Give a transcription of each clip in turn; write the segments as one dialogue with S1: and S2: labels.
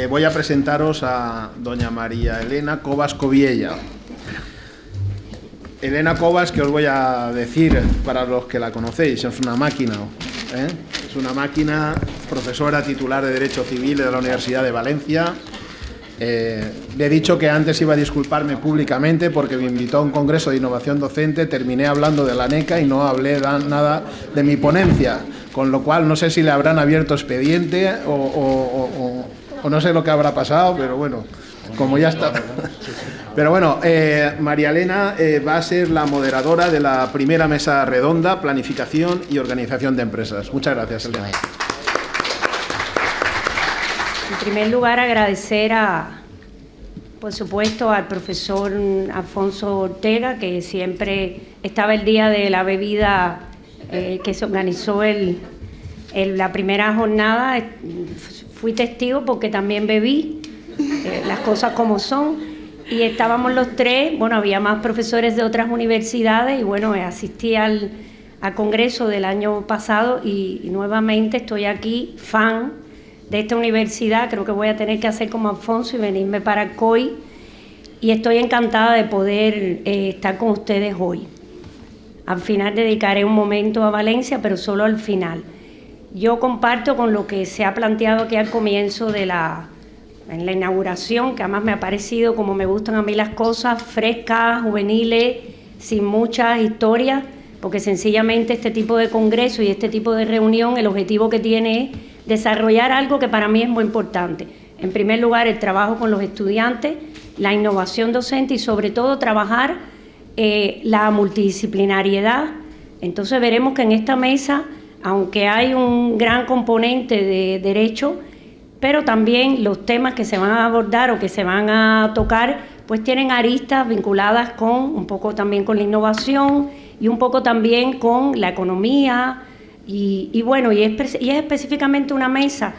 S1: voy a presentaros a doña María Elena Cobas Coviella. Elena Cobas, que os voy a decir para los que la conocéis, es una máquina, ¿eh? Es una máquina, profesora titular de Derecho Civil de la Universidad de Valencia. Le he dicho que antes iba a disculparme públicamente porque me invitó a un congreso de innovación docente, terminé hablando de la NECA y no hablé nada de mi ponencia, con lo cual no sé si le habrán abierto expediente o no sé lo que habrá pasado, pero bueno, como ya está. Pero bueno, María Elena va a ser la moderadora de la primera mesa redonda, planificación y organización de empresas. Muchas gracias, Elena.
S2: En primer lugar, agradecer por supuesto, al profesor Alfonso Ortega, que siempre estaba el día de la bebida que se organizó la primera jornada. Fui testigo porque también bebí, las cosas como son, y estábamos los tres. Bueno, había más profesores de otras universidades y bueno, asistí al congreso del año pasado y nuevamente estoy aquí, fan de esta universidad. Creo que voy a tener que hacer como Alfonso y venirme para COI, y estoy encantada de poder estar con ustedes hoy. Al final dedicaré un momento a Valencia, pero solo al final. Yo comparto con lo que se ha planteado aquí al comienzo en la inauguración, que además me ha parecido, como me gustan a mí las cosas, frescas, juveniles, sin muchas historias, porque sencillamente este tipo de congreso y este tipo de reunión, el objetivo que tiene es desarrollar algo que para mí es muy importante. En primer lugar, el trabajo con los estudiantes, la innovación docente y sobre todo trabajar la multidisciplinariedad. Entonces veremos que en esta mesa, aunque hay un gran componente de derecho, pero también los temas que se van a abordar o que se van a tocar, pues tienen aristas vinculadas con un poco también con la innovación y un poco también con la economía. Y bueno, y es específicamente una mesa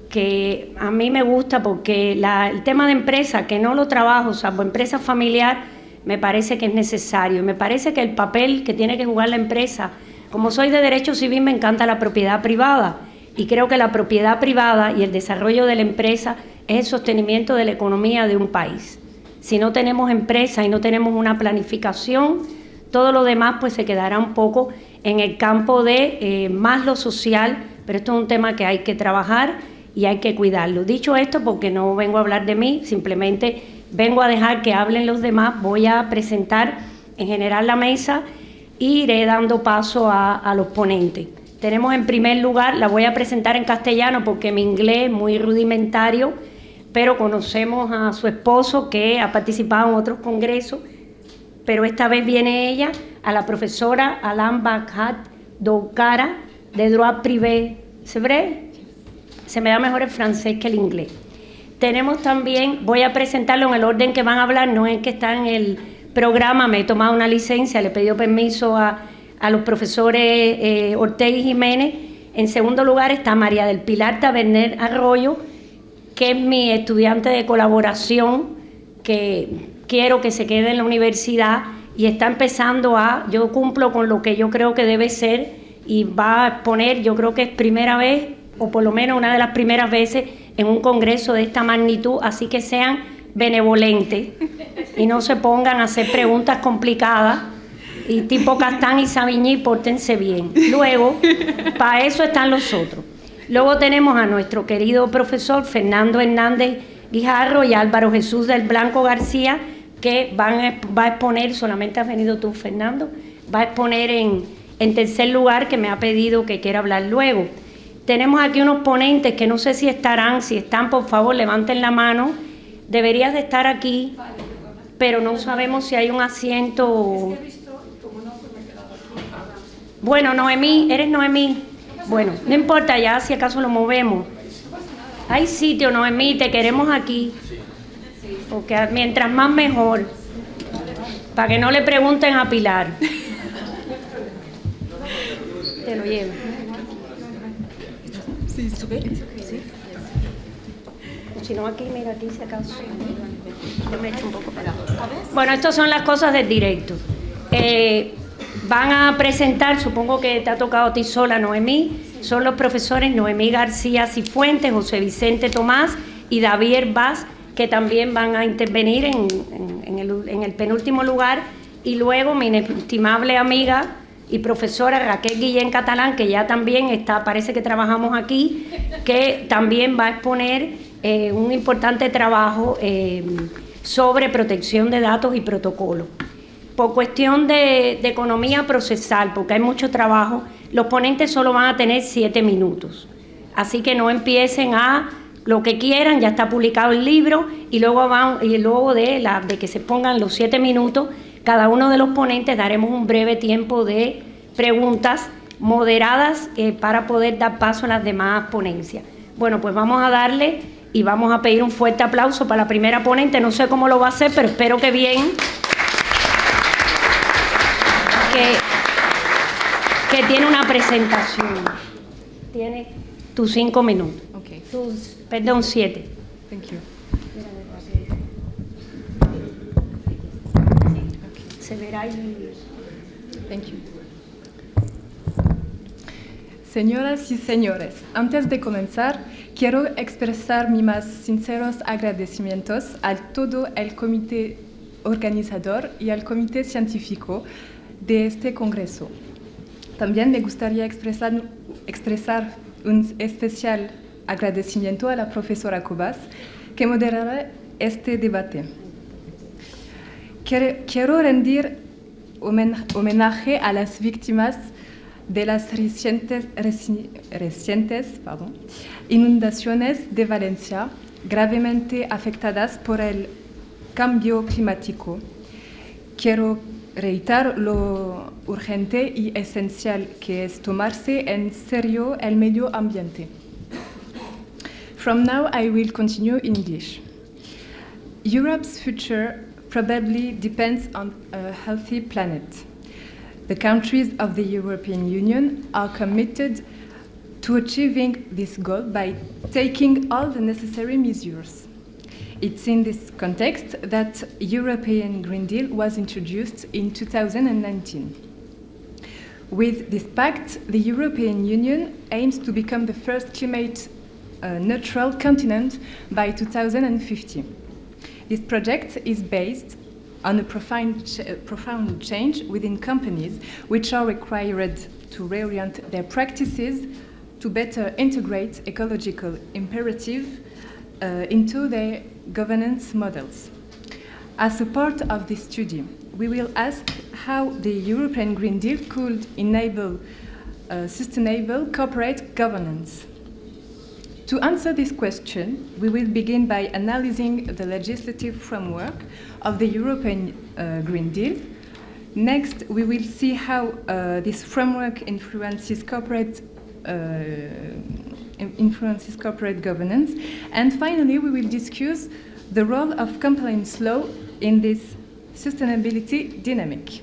S2: que a mí me gusta porque el tema de empresa, que no lo trabajo, salvo empresa familiar, me parece que es necesario. Me parece que el papel que tiene que jugar la empresa, como soy de derecho civil, me encanta la propiedad privada, y creo que la propiedad privada y el desarrollo de la empresa es el sostenimiento de la economía de un país. Si no tenemos empresa y no tenemos una planificación, todo lo demás pues se quedará un poco en el campo de más lo social, pero esto es un tema que hay que trabajar y hay que cuidarlo. Dicho esto, porque no vengo a hablar de mí, simplemente vengo a dejar que hablen los demás. Voy a presentar en general la mesa e iré dando paso a los ponentes. Tenemos en primer lugar, la voy a presentar en castellano porque mi inglés es muy rudimentario, pero conocemos a su esposo que ha participado en otros congresos, pero esta vez viene ella, a la profesora Alain Bachat Doucara, de Droit Privé. ¿C'est vrai? Se me da mejor el francés que el inglés. Tenemos también, voy a presentarlo en el orden que van a hablar, no es que está en el programa, me he tomado una licencia, le he pedido permiso a los profesores Ortega y Jiménez. En segundo lugar está María del Pilar Taberner Arroyo, que es mi estudiante de colaboración, que quiero que se quede en la universidad y está empezando yo cumplo con lo que yo creo que debe ser, y va a exponer, yo creo que es primera vez, o por lo menos una de las primeras veces, en un congreso de esta magnitud, así que sean benevolentes y no se pongan a hacer preguntas complicadas y tipo Castán y Savigny, pórtense bien. Luego, para eso están los otros. Luego tenemos a nuestro querido profesor Fernando Hernández Guijarro y Álvaro Jesús del Blanco García, que va a exponer, solamente has venido tú, Fernando, va a exponer en tercer lugar, que me ha pedido que quiera hablar luego. Tenemos aquí unos ponentes que no sé si estarán, si están, por favor, levanten la mano. Deberías de estar aquí, pero no sabemos si hay un asiento. Bueno, Noemí, ¿eres Noemí? Bueno, no importa, ya si acaso lo movemos. Hay sitio, Noemí, te queremos aquí. Porque mientras más mejor, para que no le pregunten a Pilar. Te lo llevo.
S3: Sí, sube. Sí.
S2: Si no, aquí, mira, aquí si acaso. Yo me echo un poco para abajo. Bueno, estas son las cosas del directo. Van a presentar, supongo que te ha tocado a ti sola, Noemí, son los profesores Noemí García Cifuentes, José Vicente Tomás y David Vaz, que también van a intervenir en el penúltimo lugar, y luego mi inestimable amiga y profesora Raquel Guillén Catalán, que ya también está, parece que trabajamos aquí, que también va a exponer un importante trabajo sobre protección de datos y protocolo. Por cuestión de economía procesal, porque hay mucho trabajo, los ponentes solo van a tener 7 minutos. Así que no empiecen a lo que quieran, ya está publicado el libro, y luego de que se pongan los 7 minutos, cada uno de los ponentes daremos un breve tiempo de preguntas moderadas para poder dar paso a las demás ponencias. Bueno, pues vamos a darle y vamos a pedir un fuerte aplauso para la primera ponente. No sé cómo lo va a hacer, pero espero que bien. Que tiene una presentación. Tiene tus 5 minutos.
S3: Okay.
S2: Perdón, 7.
S3: Thank you.
S2: Se verá ahí.
S3: Thank you. Señoras y señores, antes de comenzar, quiero expresar mis más sinceros agradecimientos a todo el comité organizador y al comité científico de este congreso. También me gustaría expresar un especial agradecimiento a la profesora Cobas, que moderará este debate. Quiero rendir homenaje a las víctimas de las recientes inundaciones de Valencia, gravemente afectadas por el cambio climático. Quiero reiterar lo urgente y esencial que es tomarse en serio el medio ambiente. From now I will continue in English. Europe's future probably depends on a healthy planet. The countries of the European Union are committed to achieving this goal by taking all the necessary measures. It's in this context that European Green Deal was introduced in 2019. With this pact, the European Union aims to become the first climate-neutral continent by 2050. This project is based on a profound change within companies, which are required to reorient their practices to better integrate ecological imperative into their governance models. As a part of this study, we will ask how the European Green Deal could enable sustainable corporate governance. To answer this question, we will begin by analyzing the legislative framework of the European Green Deal. Next, we will see how this framework influences corporate governance. And finally, we will discuss the role of compliance law in this sustainability dynamic.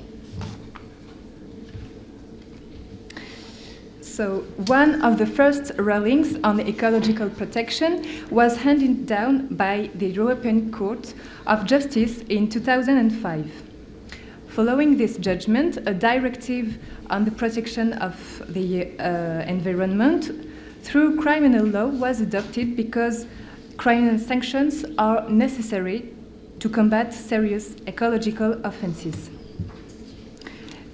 S3: So, one of the first rulings on ecological protection was handed down by the European Court of Justice in 2005. Following this judgment, a directive on the protection of the environment through criminal law was adopted because criminal sanctions are necessary to combat serious ecological offenses.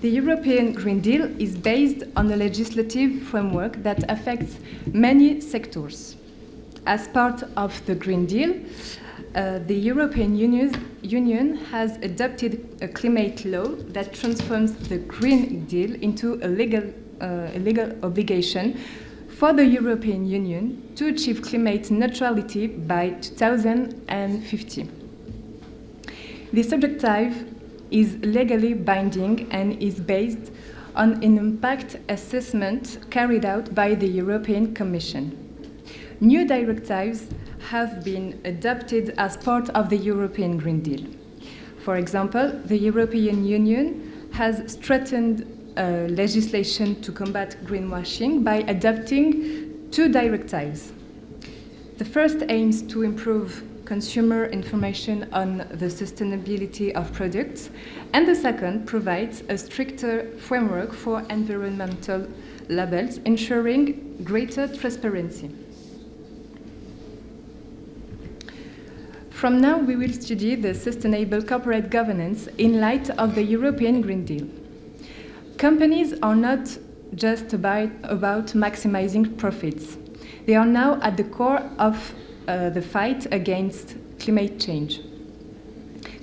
S3: The European Green Deal is based on a legislative framework that affects many sectors. As part of the Green Deal, the European Union has adopted a climate law that transforms the Green Deal into a legal obligation for the European Union to achieve climate neutrality by 2050. This objective is legally binding and is based on an impact assessment carried out by the European Commission. New directives have been adopted as part of the European Green Deal. For example, the European Union has strengthened legislation to combat greenwashing by adopting 2 directives. The first aims to improve consumer information on the sustainability of products, and the second provides a stricter framework for environmental labels, ensuring greater transparency. From now, we will study the sustainable corporate governance in light of the European Green Deal. Companies are not just about maximizing profits. They are now at the core of the fight against climate change.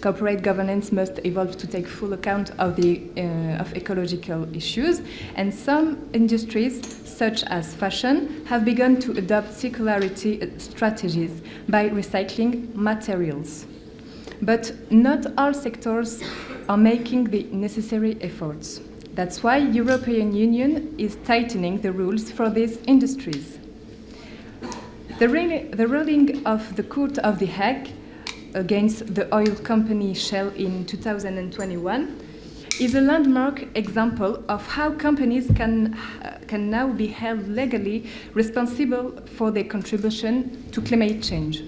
S3: Corporate governance must evolve to take full account of ecological issues, and some industries, such as fashion, have begun to adopt circularity strategies by recycling materials. But not all sectors are making the necessary efforts. That's why the European Union is tightening the rules for these industries. The ruling of the Court of The Hague against the oil company Shell in 2021 is a landmark example of how companies can now be held legally responsible for their contribution to climate change.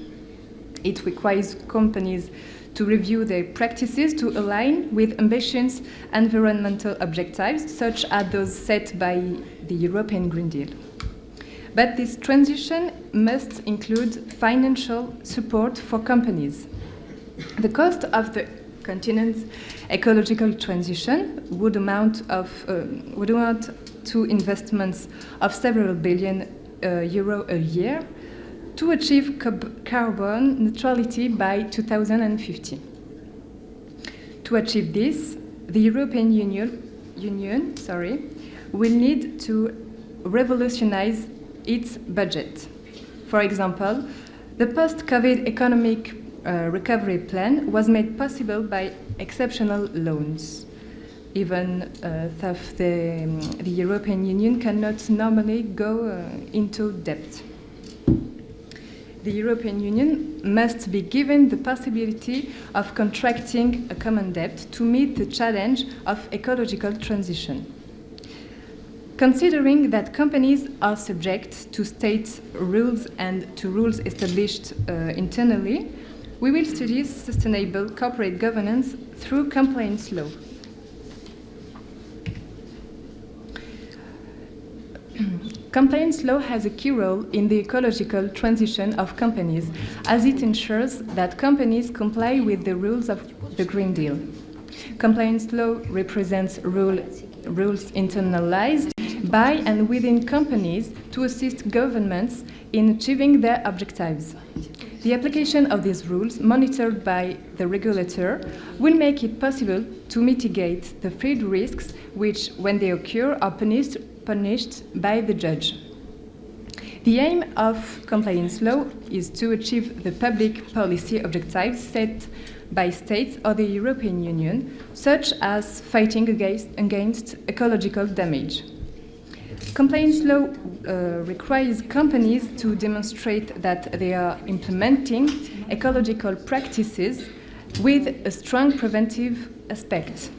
S3: It requires companies to review their practices to align with ambitious environmental objectives, such as those set by the European Green Deal. But this transition must include financial support for companies. The cost of the continent's ecological transition would amount to investments of several billion euro a year to achieve carbon neutrality by 2050. To achieve this, the European Union will need to revolutionize its budget. For example, the post-COVID economic recovery plan was made possible by exceptional loans, even though the European Union cannot normally go into debt. The European Union must be given the possibility of contracting a common debt to meet the challenge of ecological transition. Considering that companies are subject to state rules and to rules established internally, we will study sustainable corporate governance through compliance law. Compliance law has a key role in the ecological transition of companies, as it ensures that companies comply with the rules of the Green Deal. Compliance law represents rules internalized by and within companies to assist governments in achieving their objectives. The application of these rules, monitored by the regulator, will make it possible to mitigate the field risks which, when they occur, are punished by the judge. The aim of compliance law is to achieve the public policy objectives set by states or the European Union, such as fighting against ecological damage. Compliance law requires companies to demonstrate that they are implementing ecological practices with a strong preventive aspect.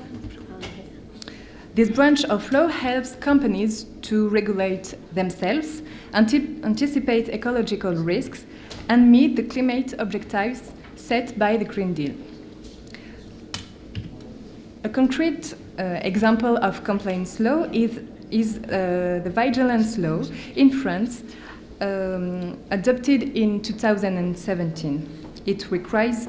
S3: This branch of law helps companies to regulate themselves, anticipate ecological risks, and meet the climate objectives set by the Green Deal. A concrete example of compliance law is the vigilance law in France, adopted in 2017. It requires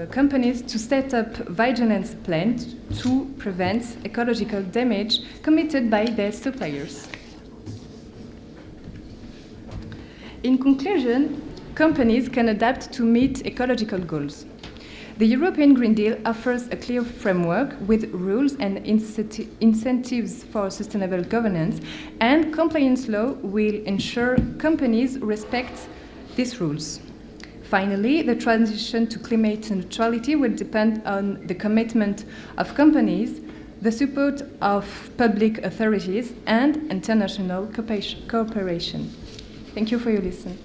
S3: companies to set up vigilance plans to prevent ecological damage committed by their suppliers. In conclusion, companies can adapt to meet ecological goals. The European Green Deal offers a clear framework with rules and incentives for sustainable governance, and compliance law will ensure companies respect these rules. Finally, the transition to climate neutrality will depend on the commitment of companies, the support of public authorities, and international cooperation. Thank you for your listening.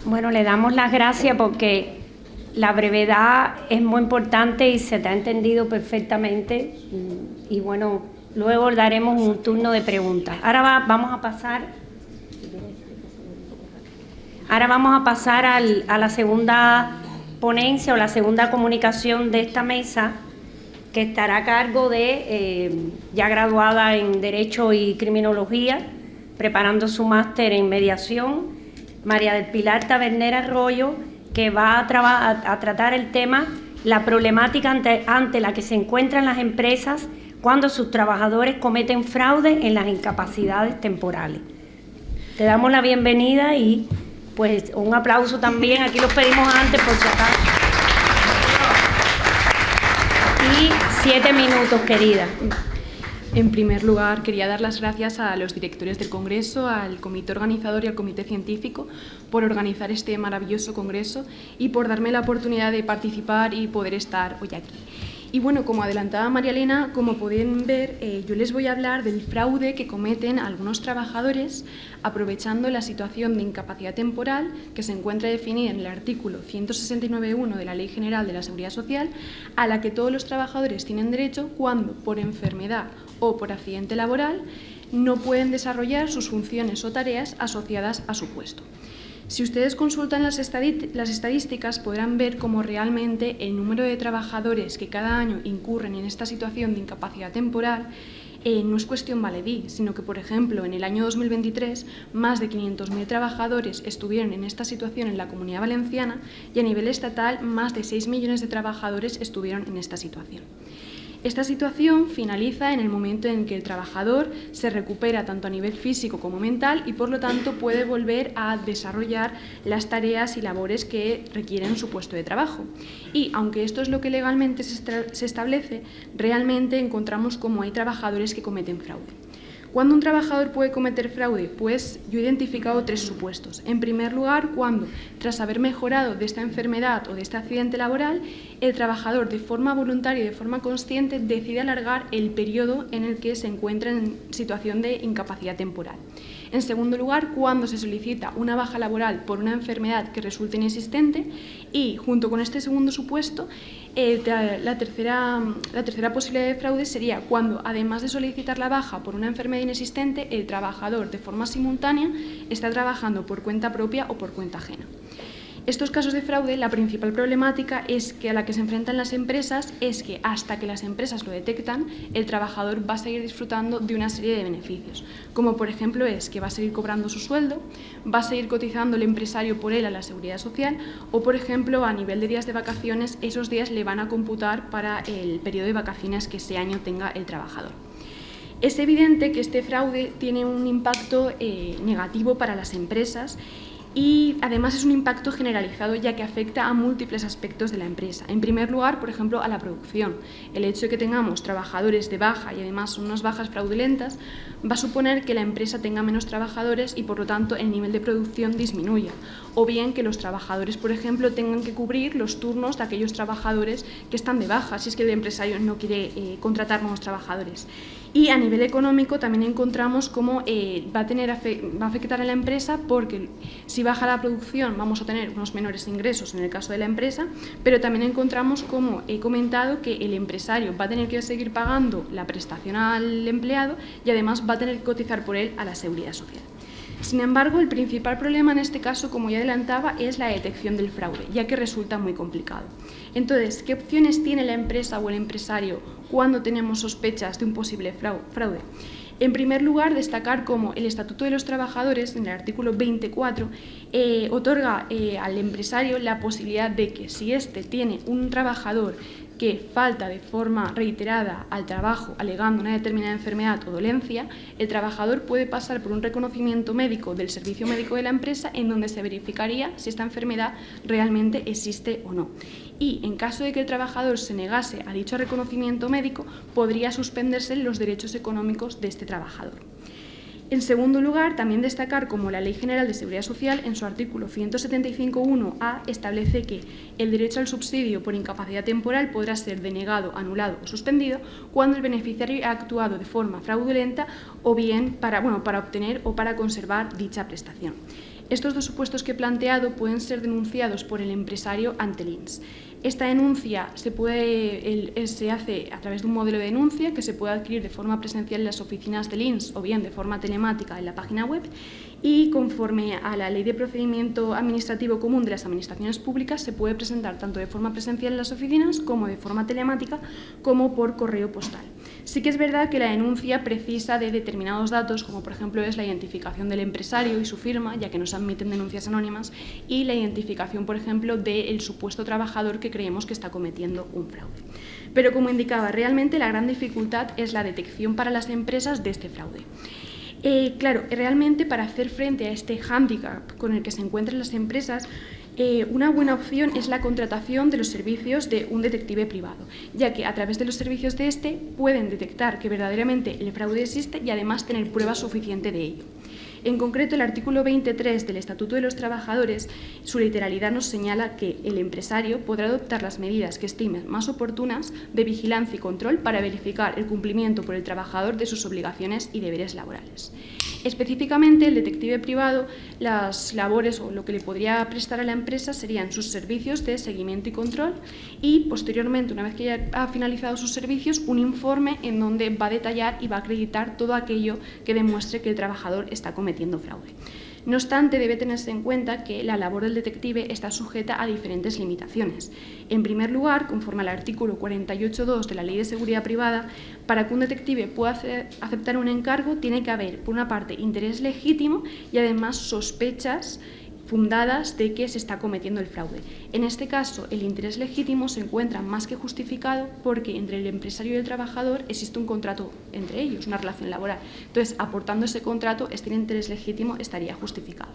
S2: Bueno, le damos las gracias porque la brevedad es muy importante y se te ha entendido perfectamente. Y bueno, luego daremos un turno de preguntas. Ahora vamos a pasar a la segunda ponencia o la segunda comunicación de esta mesa, que estará a cargo de, ya graduada en Derecho y Criminología, preparando su máster en Mediación, María del Pilar Taberner Arroyo, que va a tratar el tema, la problemática ante la que se encuentran las empresas cuando sus trabajadores cometen fraude en las incapacidades temporales. Te damos la bienvenida y pues un aplauso también, aquí los pedimos antes por si acaso. Y 7 minutos, querida.
S4: En primer lugar, quería dar las gracias a los directores del Congreso, al comité organizador y al comité científico por organizar este maravilloso congreso y por darme la oportunidad de participar y poder estar hoy aquí. Y bueno, como adelantaba María Elena, como pueden ver, yo les voy a hablar del fraude que cometen algunos trabajadores aprovechando la situación de incapacidad temporal que se encuentra definida en el artículo 169.1 de la Ley General de la Seguridad Social, a la que todos los trabajadores tienen derecho cuando, por enfermedad o por accidente laboral, no pueden desarrollar sus funciones o tareas asociadas a su puesto. Si ustedes consultan las estadísticas podrán ver cómo realmente el número de trabajadores que cada año incurren en esta situación de incapacidad temporal no es cuestión baladí, sino que, por ejemplo, en el año 2023 más de 500.000 trabajadores estuvieron en esta situación en la Comunidad Valenciana y a nivel estatal más de 6 millones de trabajadores estuvieron en esta situación. Esta situación finaliza en el momento en que el trabajador se recupera tanto a nivel físico como mental y por lo tanto puede volver a desarrollar las tareas y labores que requieren su puesto de trabajo. Y aunque esto es lo que legalmente se establece, realmente encontramos como hay trabajadores que cometen fraude. ¿Cuándo un trabajador puede cometer fraude? Pues yo he identificado 3 supuestos. En primer lugar, cuando, tras haber mejorado de esta enfermedad o de este accidente laboral, el trabajador de forma voluntaria y de forma consciente decide alargar el periodo en el que se encuentra en situación de incapacidad temporal. En segundo lugar, cuando se solicita una baja laboral por una enfermedad que resulte inexistente y, junto con este segundo supuesto, la tercera posibilidad de fraude sería cuando, además de solicitar la baja por una enfermedad inexistente, el trabajador de forma simultánea está trabajando por cuenta propia o por cuenta ajena. Estos casos de fraude, la principal problemática es que a la que se enfrentan las empresas es que hasta que las empresas lo detectan, el trabajador va a seguir disfrutando de una serie de beneficios, como por ejemplo es que va a seguir cobrando su sueldo, va a seguir cotizando el empresario por él a la Seguridad Social o, por ejemplo, a nivel de días de vacaciones, esos días le van a computar para el periodo de vacaciones que ese año tenga el trabajador. Es evidente que este fraude tiene un impacto negativo para las empresas y además es un impacto generalizado ya que afecta a múltiples aspectos de la empresa. En primer lugar, por ejemplo, a la producción. El hecho de que tengamos trabajadores de baja y además unas bajas fraudulentas va a suponer que la empresa tenga menos trabajadores y por lo tanto el nivel de producción disminuya. O bien que los trabajadores, por ejemplo, tengan que cubrir los turnos de aquellos trabajadores que están de baja, si es que el empresario no quiere contratar nuevos trabajadores. Y a nivel económico también encontramos cómo va a afectar a la empresa porque si baja la producción vamos a tener unos menores ingresos en el caso de la empresa, pero también encontramos, como he comentado, que el empresario va a tener que seguir pagando la prestación al empleado y además va a tener que cotizar por él a la Seguridad Social. Sin embargo, el principal problema en este caso, como ya adelantaba, es la detección del fraude, ya que resulta muy complicado. Entonces, ¿qué opciones tiene la empresa o el empresario cuando tenemos sospechas de un posible fraude? En primer lugar, destacar cómo el Estatuto de los Trabajadores, en el artículo 24, otorga al empresario la posibilidad de que si éste tiene un trabajador que falta de forma reiterada al trabajo alegando una determinada enfermedad o dolencia, el trabajador puede pasar por un reconocimiento médico del servicio médico de la empresa en donde se verificaría si esta enfermedad realmente existe o no. Y en caso de que el trabajador se negase a dicho reconocimiento médico, podría suspenderse los derechos económicos de este trabajador. En segundo lugar, también destacar cómo la Ley General de Seguridad Social, en su artículo 175.1a, establece que el derecho al subsidio por incapacidad temporal podrá ser denegado, anulado o suspendido cuando el beneficiario ha actuado de forma fraudulenta o bien para obtener o para conservar dicha prestación. Estos dos supuestos que he planteado pueden ser denunciados por el empresario ante el INS. Esta denuncia se hace a través de un modelo de denuncia que se puede adquirir de forma presencial en las oficinas del INS o bien de forma telemática en la página web, y conforme a la Ley de Procedimiento Administrativo Común de las Administraciones Públicas se puede presentar tanto de forma presencial en las oficinas como de forma telemática como por correo postal. Sí que es verdad que la denuncia precisa de determinados datos, como por ejemplo es la identificación del empresario y su firma, ya que no se admiten denuncias anónimas, y la identificación, por ejemplo, del supuesto trabajador que creemos que está cometiendo un fraude. Pero, como indicaba, realmente la gran dificultad es la detección para las empresas de este fraude. Claro, realmente para hacer frente a este hándicap con el que se encuentran las empresas, una buena opción es la contratación de los servicios de un detective privado, ya que a través de los servicios de este pueden detectar que verdaderamente el fraude existe y además tener prueba suficiente de ello. En concreto, el artículo 23 del Estatuto de los Trabajadores, su literalidad nos señala que el empresario podrá adoptar las medidas que estime más oportunas de vigilancia y control para verificar el cumplimiento por el trabajador de sus obligaciones y deberes laborales. Específicamente, el detective privado, las labores o lo que le podría prestar a la empresa serían sus servicios de seguimiento y control y, posteriormente, una vez que ya ha finalizado sus servicios, un informe en donde va a detallar y va a acreditar todo aquello que demuestre que el trabajador está cometiendo fraude. No obstante, debe tenerse en cuenta que la labor del detective está sujeta a diferentes limitaciones. En primer lugar, conforme al artículo 48.2 de la Ley de Seguridad Privada, para que un detective pueda aceptar un encargo tiene que haber, por una parte, interés legítimo y además sospechas fundadas de que se está cometiendo el fraude. En este caso, el interés legítimo se encuentra más que justificado porque entre el empresario y el trabajador existe un contrato entre ellos, una relación laboral. Entonces, aportando ese contrato, este interés legítimo estaría justificado.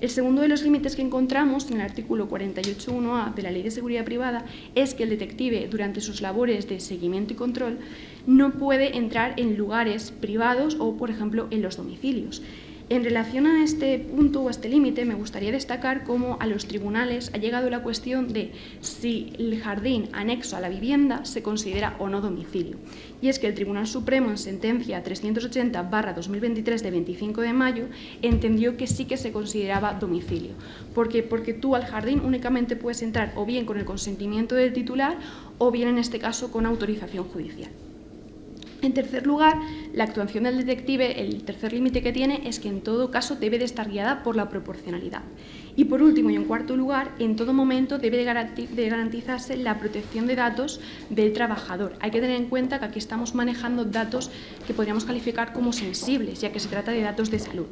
S4: El segundo de los límites que encontramos en el artículo 48.1a de la Ley de Seguridad Privada es que el detective, durante sus labores de seguimiento y control, no puede entrar en lugares privados o, por ejemplo, en los domicilios. En relación a este punto o a este límite, me gustaría destacar cómo a los tribunales ha llegado la cuestión de si el jardín anexo a la vivienda se considera o no domicilio. Y es que el Tribunal Supremo, en sentencia 380/2023 de 25 de mayo, entendió que sí que se consideraba domicilio. ¿Por qué? Porque tú al jardín únicamente puedes entrar o bien con el consentimiento del titular o bien, en este caso, con autorización judicial. En tercer lugar, la actuación del detective, el tercer límite que tiene, es que en todo caso debe de estar guiada por la proporcionalidad. Y por último y en cuarto lugar, en todo momento debe de garantizarse la protección de datos del trabajador. Hay que tener en cuenta que aquí estamos manejando datos que podríamos calificar como sensibles, ya que se trata de datos de salud.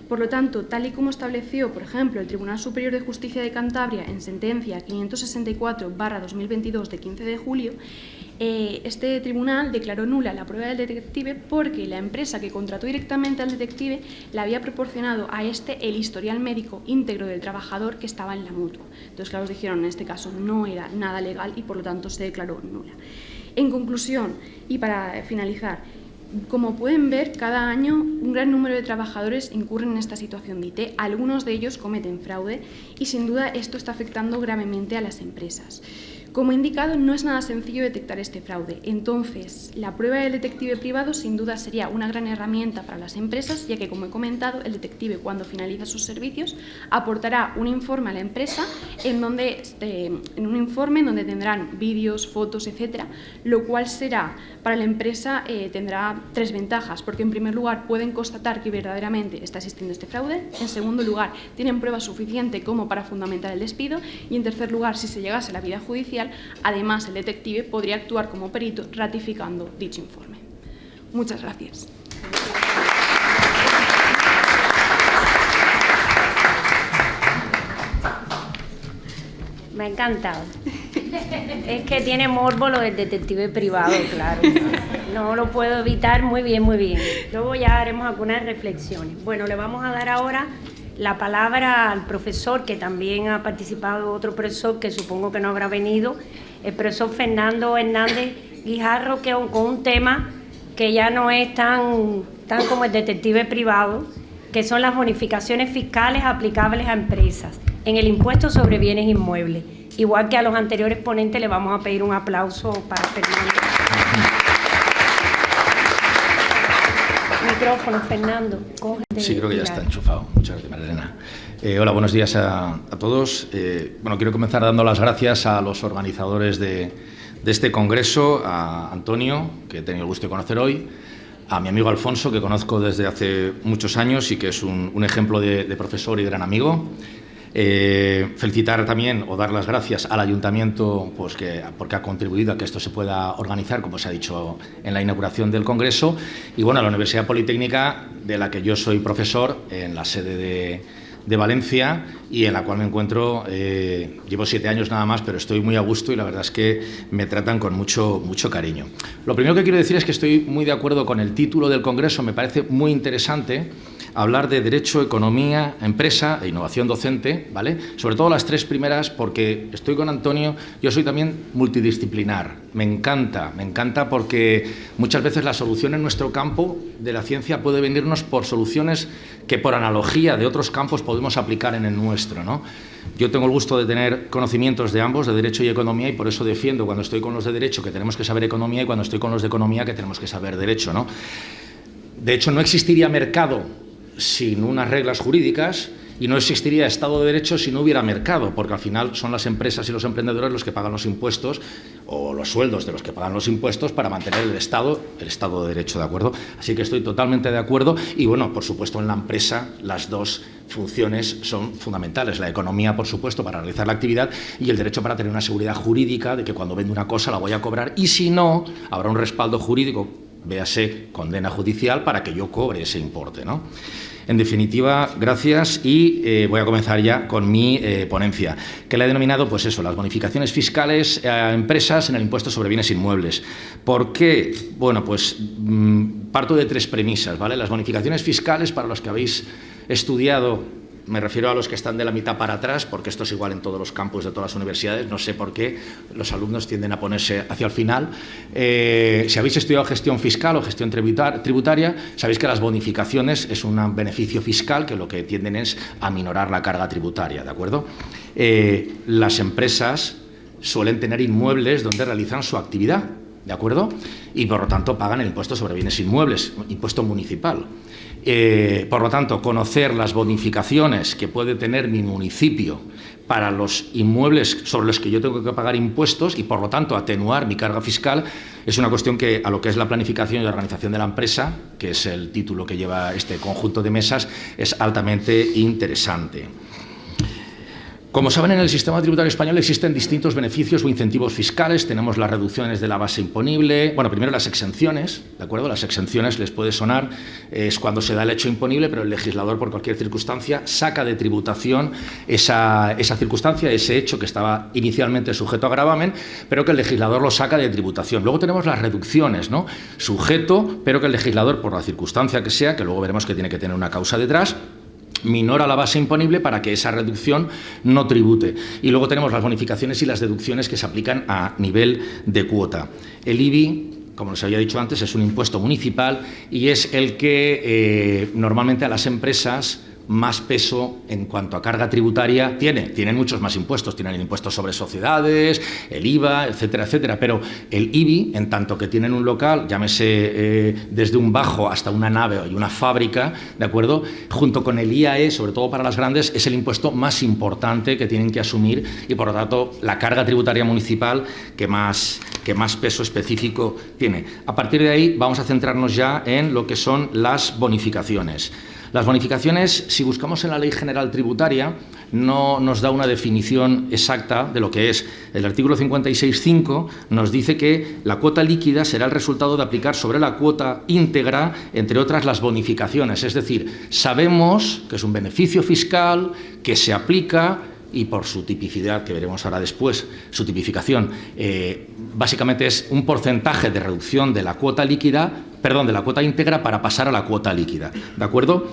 S4: Por lo tanto, tal y como estableció, por ejemplo, el Tribunal Superior de Justicia de Cantabria en sentencia 564/2022 de 15 de julio, este tribunal declaró nula la prueba del detective porque la empresa que contrató directamente al detective le había proporcionado a este el historial médico íntegro del trabajador que estaba en la mutua. Entonces, claro, os dijeron en este caso no era nada legal y por lo tanto se declaró nula. En conclusión, y para finalizar, como pueden ver, cada año un gran número de trabajadores incurren en esta situación de IT, algunos de ellos cometen fraude y sin duda esto está afectando gravemente a las empresas. Como he indicado, no es nada sencillo detectar este fraude. Entonces, la prueba del detective privado sin duda sería una gran herramienta para las empresas, ya que, como he comentado, el detective, cuando finaliza sus servicios, aportará un informe a la empresa en un informe en donde tendrán vídeos, fotos, etcétera, lo cual será para la empresa tendrá tres ventajas, porque en primer lugar pueden constatar que verdaderamente está existiendo este fraude, en segundo lugar tienen prueba suficiente como para fundamentar el despido y en tercer lugar, si se llegase a la vía judicial, además el detective podría actuar como perito ratificando dicho informe. Muchas gracias.
S2: Me ha encantado. Es que tiene morbo lo del detective privado, claro. No lo puedo evitar. Muy bien, muy bien. Luego ya haremos algunas reflexiones. Bueno, le vamos a dar ahora la palabra al profesor, que también ha participado otro profesor, que supongo que no habrá venido, el profesor Fernando Hernández Guijarro, que con un tema que ya no es tan como el detective privado, que son las bonificaciones fiscales aplicables a empresas en el impuesto sobre bienes inmuebles. Igual que a los anteriores ponentes, le vamos a pedir un aplauso para Fernando. Micrófono, Fernando. Cógete,
S5: Sí, creo que ya está enchufado. Muchas gracias, Marilena. Hola, buenos días a todos. Bueno, quiero comenzar dando las gracias a los organizadores de este congreso, a Antonio, que he tenido el gusto de conocer hoy, a mi amigo Alfonso, que conozco desde hace muchos años y que es un ejemplo de profesor y gran amigo. Felicitar también o dar las gracias al Ayuntamiento pues porque ha contribuido a que esto se pueda organizar, como se ha dicho en la inauguración del Congreso, y bueno, a la Universidad Politécnica, de la que yo soy profesor en la sede de Valencia y en la cual me encuentro, llevo 7 años nada más, pero estoy muy a gusto y la verdad es que me tratan con mucho cariño. Lo primero que quiero decir es que estoy muy de acuerdo con el título del Congreso, me parece muy interesante hablar de Derecho, Economía, Empresa e Innovación Docente, ¿vale? Sobre todo las 3 primeras, porque estoy con Antonio, yo soy también multidisciplinar, me encanta porque muchas veces la solución en nuestro campo de la ciencia puede venirnos por soluciones que por analogía de otros campos podemos aplicar en el nuestro, ¿no? Yo tengo el gusto de tener conocimientos de ambos, de Derecho y Economía, y por eso defiendo cuando estoy con los de Derecho que tenemos que saber Economía y cuando estoy con los de Economía que tenemos que saber Derecho, ¿no? De hecho, no existiría mercado sin unas reglas jurídicas y no existiría Estado de Derecho si no hubiera mercado, porque al final son las empresas y los emprendedores los que pagan los impuestos o los sueldos de los que pagan los impuestos para mantener el Estado de Derecho, ¿de acuerdo? Así que estoy totalmente de acuerdo y, bueno, por supuesto, en la empresa las dos funciones son fundamentales. La economía, por supuesto, para realizar la actividad y el derecho para tener una seguridad jurídica de que cuando vendo una cosa la voy a cobrar y si no, habrá un respaldo jurídico, véase condena judicial, para que yo cobre ese importe, ¿no? En definitiva, gracias y voy a comenzar ya con mi ponencia, que la he denominado, pues eso, las bonificaciones fiscales a empresas en el impuesto sobre bienes inmuebles. ¿Por qué? Bueno, pues parto de 3 premisas, ¿vale? Las bonificaciones fiscales, para los que habéis estudiado, me refiero a los que están de la mitad para atrás, porque esto es igual en todos los campus de todas las universidades, no sé por qué los alumnos tienden a ponerse hacia el final. Si habéis estudiado gestión fiscal o gestión tributaria, sabéis que las bonificaciones es un beneficio fiscal que lo que tienden es a minorar la carga tributaria, ¿de acuerdo? Las empresas suelen tener inmuebles donde realizan su actividad, ¿de acuerdo? Y por lo tanto pagan el impuesto sobre bienes inmuebles, impuesto municipal. Por lo tanto, conocer las bonificaciones que puede tener mi municipio para los inmuebles sobre los que yo tengo que pagar impuestos y, por lo tanto, atenuar mi carga fiscal es una cuestión que a lo que es la planificación y organización de la empresa, que es el título que lleva este conjunto de mesas, es altamente interesante. Como saben, en el sistema tributario español existen distintos beneficios o incentivos fiscales. Tenemos las reducciones de la base imponible. Bueno, primero las exenciones, ¿de acuerdo? Las exenciones les puede sonar, es cuando se da el hecho imponible, pero el legislador, por cualquier circunstancia, saca de tributación esa circunstancia, ese hecho que estaba inicialmente sujeto a gravamen, pero que el legislador lo saca de tributación. Luego tenemos las reducciones, ¿no? Sujeto, pero que el legislador, por la circunstancia que sea, que luego veremos que tiene que tener una causa detrás, minora la base imponible para que esa reducción no tribute. Y luego tenemos las bonificaciones y las deducciones que se aplican a nivel de cuota. El IBI, como les había dicho antes, es un impuesto municipal y es el que normalmente a las empresas más peso en cuanto a carga tributaria tienen muchos más impuestos, tienen el impuesto sobre sociedades, el IVA, etcétera, etcétera, pero el IBI, en tanto que tienen un local, llámese desde un bajo hasta una nave y una fábrica, ¿de acuerdo? Junto con el IAE, sobre todo para las grandes, es el impuesto más importante que tienen que asumir y, por lo tanto, la carga tributaria municipal que más peso específico tiene. A partir de ahí vamos a centrarnos ya en lo que son las bonificaciones. Las bonificaciones, si buscamos en la Ley General Tributaria, no nos da una definición exacta de lo que es. El artículo 56.5 nos dice que la cuota líquida será el resultado de aplicar sobre la cuota íntegra, entre otras, las bonificaciones. Es decir, sabemos que es un beneficio fiscal que se aplica y por su tipicidad, que veremos ahora después, su tipificación, básicamente es un porcentaje de reducción de la cuota líquida, de la cuota íntegra para pasar a la cuota líquida, ¿de acuerdo?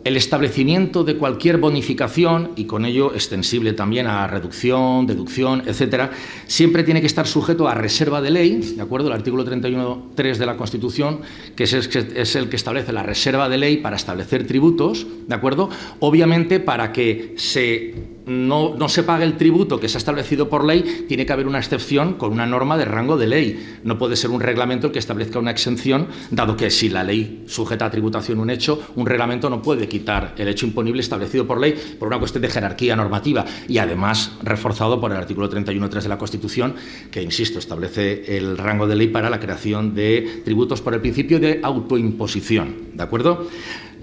S5: El establecimiento de cualquier bonificación, y con ello extensible también a reducción, deducción, etcétera, siempre tiene que estar sujeto a reserva de ley, ¿de acuerdo? El artículo 31.3 de la Constitución, que es el que establece la reserva de ley para establecer tributos, ¿de acuerdo? Obviamente, para que se no se pague el tributo que se ha establecido por ley, tiene que haber una excepción con una norma de rango de ley. No puede ser un reglamento el que establezca una exención, dado que si la ley sujeta a tributación un hecho, un reglamento no puede quitar el hecho imponible establecido por ley por una cuestión de jerarquía normativa y además reforzado por el artículo 31.3 de la Constitución, que, insisto, establece el rango de ley para la creación de tributos por el principio de autoimposición. ¿De acuerdo?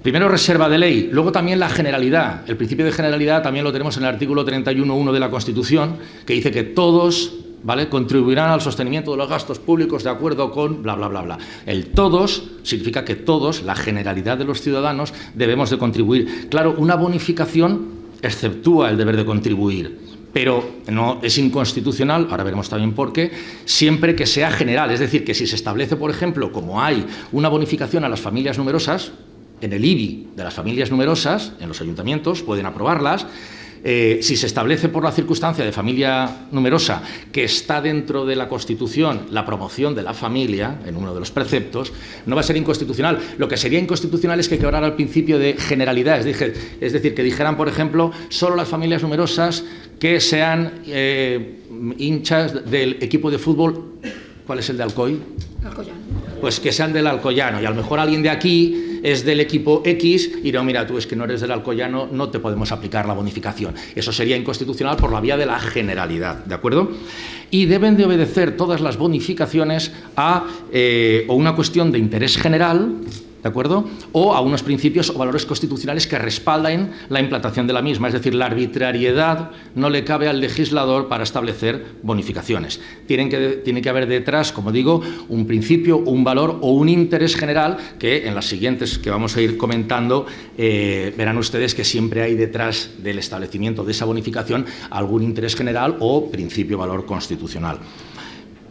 S5: Primero, reserva de ley, luego también la generalidad. El principio de generalidad también lo tenemos en el artículo 31.1 de la Constitución, que dice que todos, ¿vale?, contribuirán al sostenimiento de los gastos públicos de acuerdo con bla, bla, bla, bla. El todos significa que todos, la generalidad de los ciudadanos, debemos de contribuir. Claro, una bonificación exceptúa el deber de contribuir, pero no es inconstitucional, ahora veremos también por qué, siempre que sea general. Es decir, que si se establece, por ejemplo, como hay una bonificación a las familias numerosas, en el IBI de las familias numerosas, en los ayuntamientos, pueden aprobarlas. Si se establece por la circunstancia de familia numerosa que está dentro de la Constitución la promoción de la familia, en uno de los preceptos, no va a ser inconstitucional. Lo que sería inconstitucional es que quebrara el principio de generalidad, es decir, que dijeran, por ejemplo, solo las familias numerosas que sean hinchas del equipo de fútbol. ¿Cuál es el de Alcoy?
S6: Alcoyano.
S5: Pues que sean del Alcoyano, y a lo mejor alguien de aquí es del equipo X y no, mira, tú es que no eres del Alcoyano, no te podemos aplicar la bonificación. Eso sería inconstitucional por la vía de la generalidad, ¿de acuerdo? Y deben de obedecer todas las bonificaciones a o una cuestión de interés general, ¿de acuerdo?, o a unos principios o valores constitucionales que respalden la implantación de la misma. Es decir, la arbitrariedad no le cabe al legislador para establecer bonificaciones. Tiene que haber detrás, como digo, un principio, un valor o un interés general que en las siguientes que vamos a ir comentando verán ustedes que siempre hay detrás del establecimiento de esa bonificación algún interés general o principio o valor constitucional.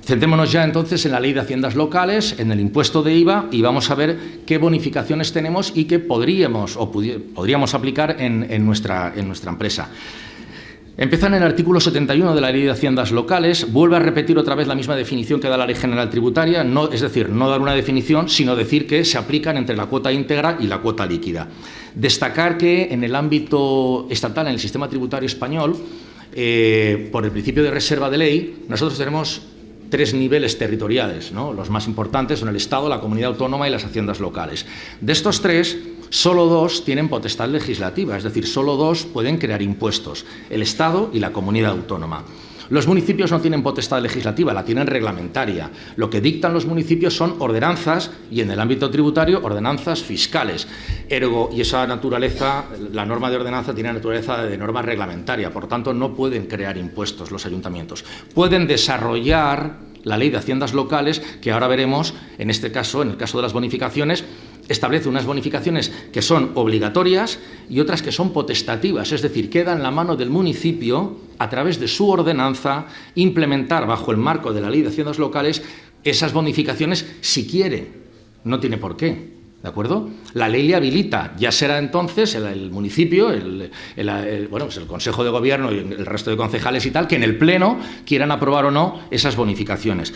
S5: Centrémonos ya entonces en la Ley de Haciendas Locales, en el impuesto de IVA, y vamos a ver qué bonificaciones tenemos y qué podríamos aplicar en nuestra empresa. Empieza en el artículo 71 de la Ley de Haciendas Locales, vuelve a repetir otra vez la misma definición que da la Ley General Tributaria, es decir, no dar una definición, sino decir que se aplican entre la cuota íntegra y la cuota líquida. Destacar que en el ámbito estatal, en el sistema tributario español, por el principio de reserva de ley, nosotros tenemos 3 niveles territoriales, ¿no? Los más importantes son el Estado, la comunidad autónoma y las haciendas locales. De estos 3, solo 2 tienen potestad legislativa, es decir, solo 2 pueden crear impuestos, el Estado y la comunidad autónoma. Los municipios no tienen potestad legislativa, la tienen reglamentaria. Lo que dictan los municipios son ordenanzas y en el ámbito tributario ordenanzas fiscales. Ergo, y esa naturaleza, la norma de ordenanza tiene naturaleza de norma reglamentaria, por tanto no pueden crear impuestos los ayuntamientos. Pueden desarrollar la Ley de Haciendas Locales, que ahora veremos, en este caso, en el caso de las bonificaciones, establece unas bonificaciones que son obligatorias y otras que son potestativas, es decir, queda en la mano del municipio, a través de su ordenanza, implementar bajo el marco de la Ley de Haciendas Locales esas bonificaciones si quiere, no tiene por qué. ¿De acuerdo? La ley le habilita, ya será entonces el municipio, el Consejo de Gobierno y el resto de concejales y tal, que en el Pleno quieran aprobar o no esas bonificaciones.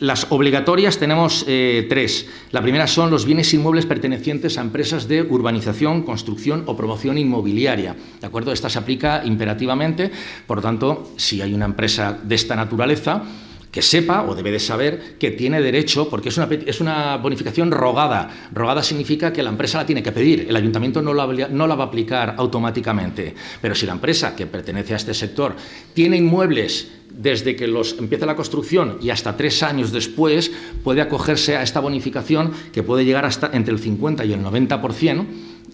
S5: Las obligatorias tenemos 3. La primera son los bienes inmuebles pertenecientes a empresas de urbanización, construcción o promoción inmobiliaria. ¿De acuerdo? Esta se aplica imperativamente, por lo tanto, si hay una empresa de esta naturaleza, que sepa o debe de saber que tiene derecho, porque es una bonificación rogada. Rogada significa que la empresa la tiene que pedir, el ayuntamiento no la va a aplicar automáticamente. Pero si la empresa que pertenece a este sector tiene inmuebles desde que empieza la construcción y hasta 3 años después, puede acogerse a esta bonificación que puede llegar hasta entre el 50 y el 90%,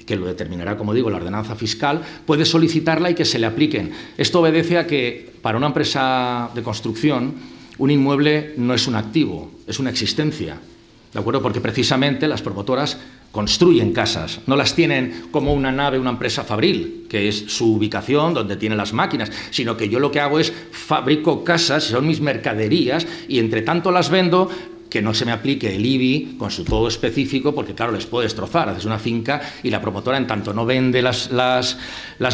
S5: que lo determinará, como digo, la ordenanza fiscal, puede solicitarla y que se le apliquen. Esto obedece a que para una empresa de construcción un inmueble no es un activo, es una existencia, ¿de acuerdo? Porque precisamente las promotoras construyen casas, no las tienen como una nave, una empresa fabril, que es su ubicación donde tienen las máquinas, sino que yo lo que hago es fabrico casas, son mis mercaderías, y entre tanto las vendo, que no se me aplique el IBI con su todo específico, porque claro, les puede destrozar. Haces una finca y la promotora, en tanto no vende las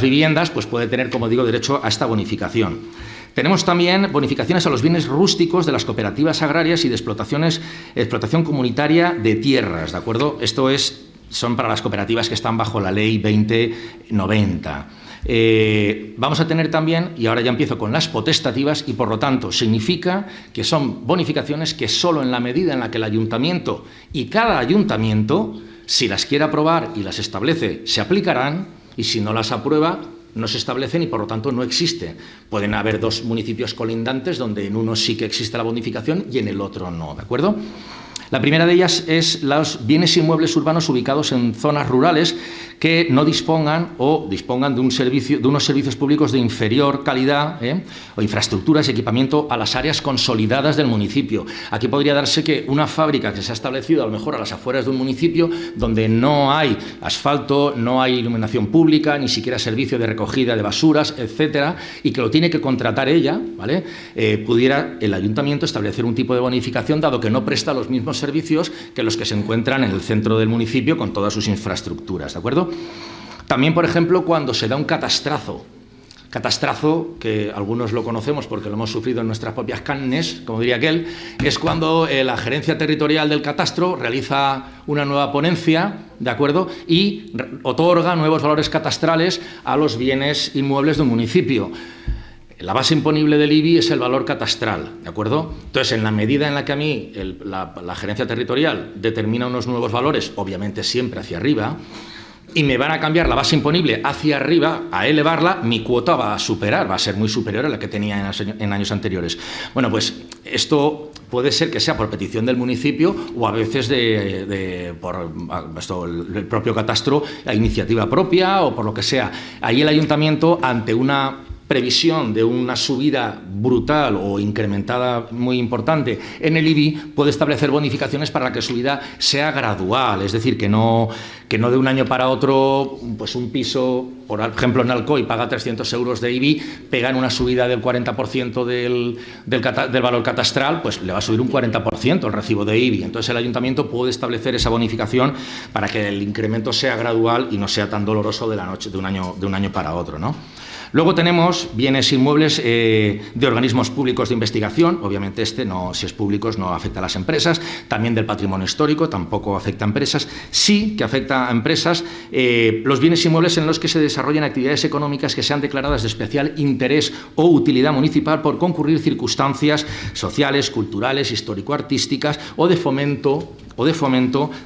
S5: viviendas, pues puede tener, como digo, derecho a esta bonificación. Tenemos también bonificaciones a los bienes rústicos de las cooperativas agrarias y de explotación comunitaria de tierras, ¿de acuerdo? Esto son para las cooperativas que están bajo la Ley 2090. Vamos a tener también, y ahora ya empiezo con las potestativas, y por lo tanto significa que son bonificaciones que solo en la medida en la que el ayuntamiento y cada ayuntamiento, si las quiere aprobar y las establece, se aplicarán, y si no las aprueba, no se establecen y por lo tanto no existen. Pueden haber dos municipios colindantes donde en uno sí que existe la bonificación y en el otro no, ¿de acuerdo? La primera de ellas es los bienes inmuebles urbanos ubicados en zonas rurales que no dispongan o dispongan de unos servicios públicos de inferior calidad o infraestructuras y equipamiento a las áreas consolidadas del municipio. Aquí podría darse que una fábrica que se ha establecido a lo mejor a las afueras de un municipio donde no hay asfalto, no hay iluminación pública, ni siquiera servicio de recogida de basuras, etcétera, y que lo tiene que contratar ella, ¿vale? Pudiera el ayuntamiento establecer un tipo de bonificación dado que no presta los mismos servicios que los que se encuentran en el centro del municipio con todas sus infraestructuras, ¿de acuerdo? También, por ejemplo, cuando se da un catastrazo, que algunos lo conocemos porque lo hemos sufrido en nuestras propias carnes, como diría aquel, es cuando la gerencia territorial del catastro realiza una nueva ponencia, ¿de acuerdo?, y otorga nuevos valores catastrales a los bienes inmuebles de un municipio. La base imponible del IBI es el valor catastral, ¿de acuerdo? Entonces, en la medida en la que a mí la gerencia territorial determina unos nuevos valores, obviamente siempre hacia arriba, y me van a cambiar la base imponible hacia arriba, a elevarla, mi cuota va a ser muy superior a la que tenía en años anteriores. Bueno, pues esto puede ser que sea por petición del municipio o a veces por el propio catastro a iniciativa propia o por lo que sea. Ahí el ayuntamiento, ante una previsión de una subida brutal o incrementada muy importante en el IBI, puede establecer bonificaciones para que la subida sea gradual, es decir, que no de un año para otro, pues un piso, por ejemplo en Alcoy, paga 300 euros de IBI, pegan una subida del 40% del valor catastral, pues le va a subir un 40% el recibo de IBI. Entonces el ayuntamiento puede establecer esa bonificación para que el incremento sea gradual y no sea tan doloroso de un año para otro, ¿no? Luego tenemos bienes inmuebles de organismos públicos de investigación, obviamente si es público no afecta a las empresas, también del patrimonio histórico, tampoco afecta a empresas, sí que afecta a empresas los bienes inmuebles en los que se desarrollan actividades económicas que sean declaradas de especial interés o utilidad municipal por concurrir circunstancias sociales, culturales, histórico-artísticas o de fomento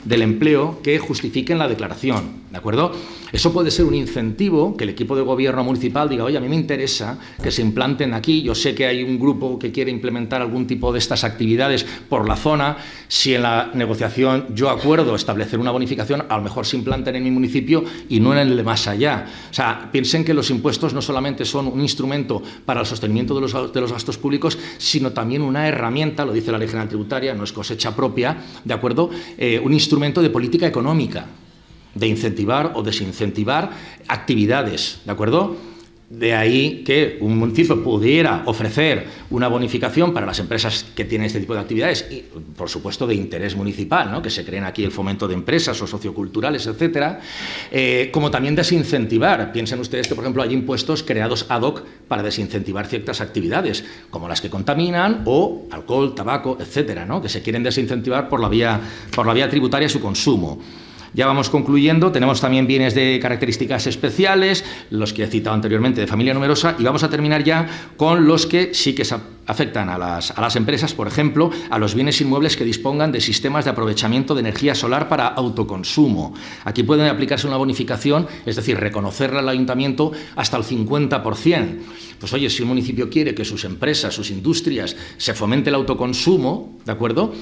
S5: del empleo que justifiquen la declaración, ¿de acuerdo? Eso puede ser un incentivo que el equipo de gobierno municipal diga, oye, a mí me interesa que se implanten aquí, yo sé que hay un grupo que quiere implementar algún tipo de estas actividades por la zona, si en la negociación yo acuerdo establecer una bonificación, a lo mejor se implanten en mi municipio y no en el de más allá. O sea, piensen que los impuestos no solamente son un instrumento para el sostenimiento de los gastos públicos, sino también una herramienta, lo dice la Ley General Tributaria, no es cosecha propia, ¿de acuerdo? Un instrumento de política económica, de incentivar o desincentivar actividades, ¿de acuerdo? De ahí que un municipio pudiera ofrecer una bonificación para las empresas que tienen este tipo de actividades y, por supuesto, de interés municipal, ¿no? Que se creen aquí el fomento de empresas o socioculturales, etcétera, como también desincentivar. Piensen ustedes que, por ejemplo, hay impuestos creados ad hoc para desincentivar ciertas actividades, como las que contaminan o alcohol, tabaco, etcétera, ¿no? Que se quieren desincentivar por la vía tributaria su consumo. Ya vamos concluyendo, tenemos también bienes de características especiales, los que he citado anteriormente de familia numerosa, y vamos a terminar ya con los que sí que afectan a las empresas, por ejemplo, a los bienes inmuebles que dispongan de sistemas de aprovechamiento de energía solar para autoconsumo. Aquí puede aplicarse una bonificación, es decir, reconocerla al ayuntamiento hasta el 50%. Pues oye, si un municipio quiere que sus empresas, sus industrias, se fomente el autoconsumo, ¿de acuerdo?,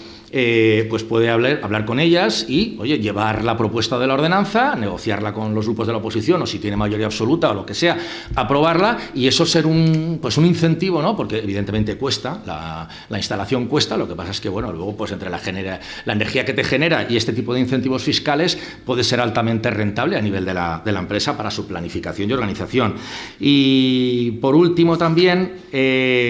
S5: pues puede hablar con ellas y, oye, llevar la propuesta de la ordenanza, negociarla con los grupos de la oposición o si tiene mayoría absoluta o lo que sea, aprobarla y eso ser un incentivo, ¿no? Porque evidentemente cuesta, la instalación cuesta, lo que pasa es que, bueno, luego pues entre la energía que te genera y este tipo de incentivos fiscales puede ser altamente rentable a nivel de la empresa para su planificación y organización. Y por último también,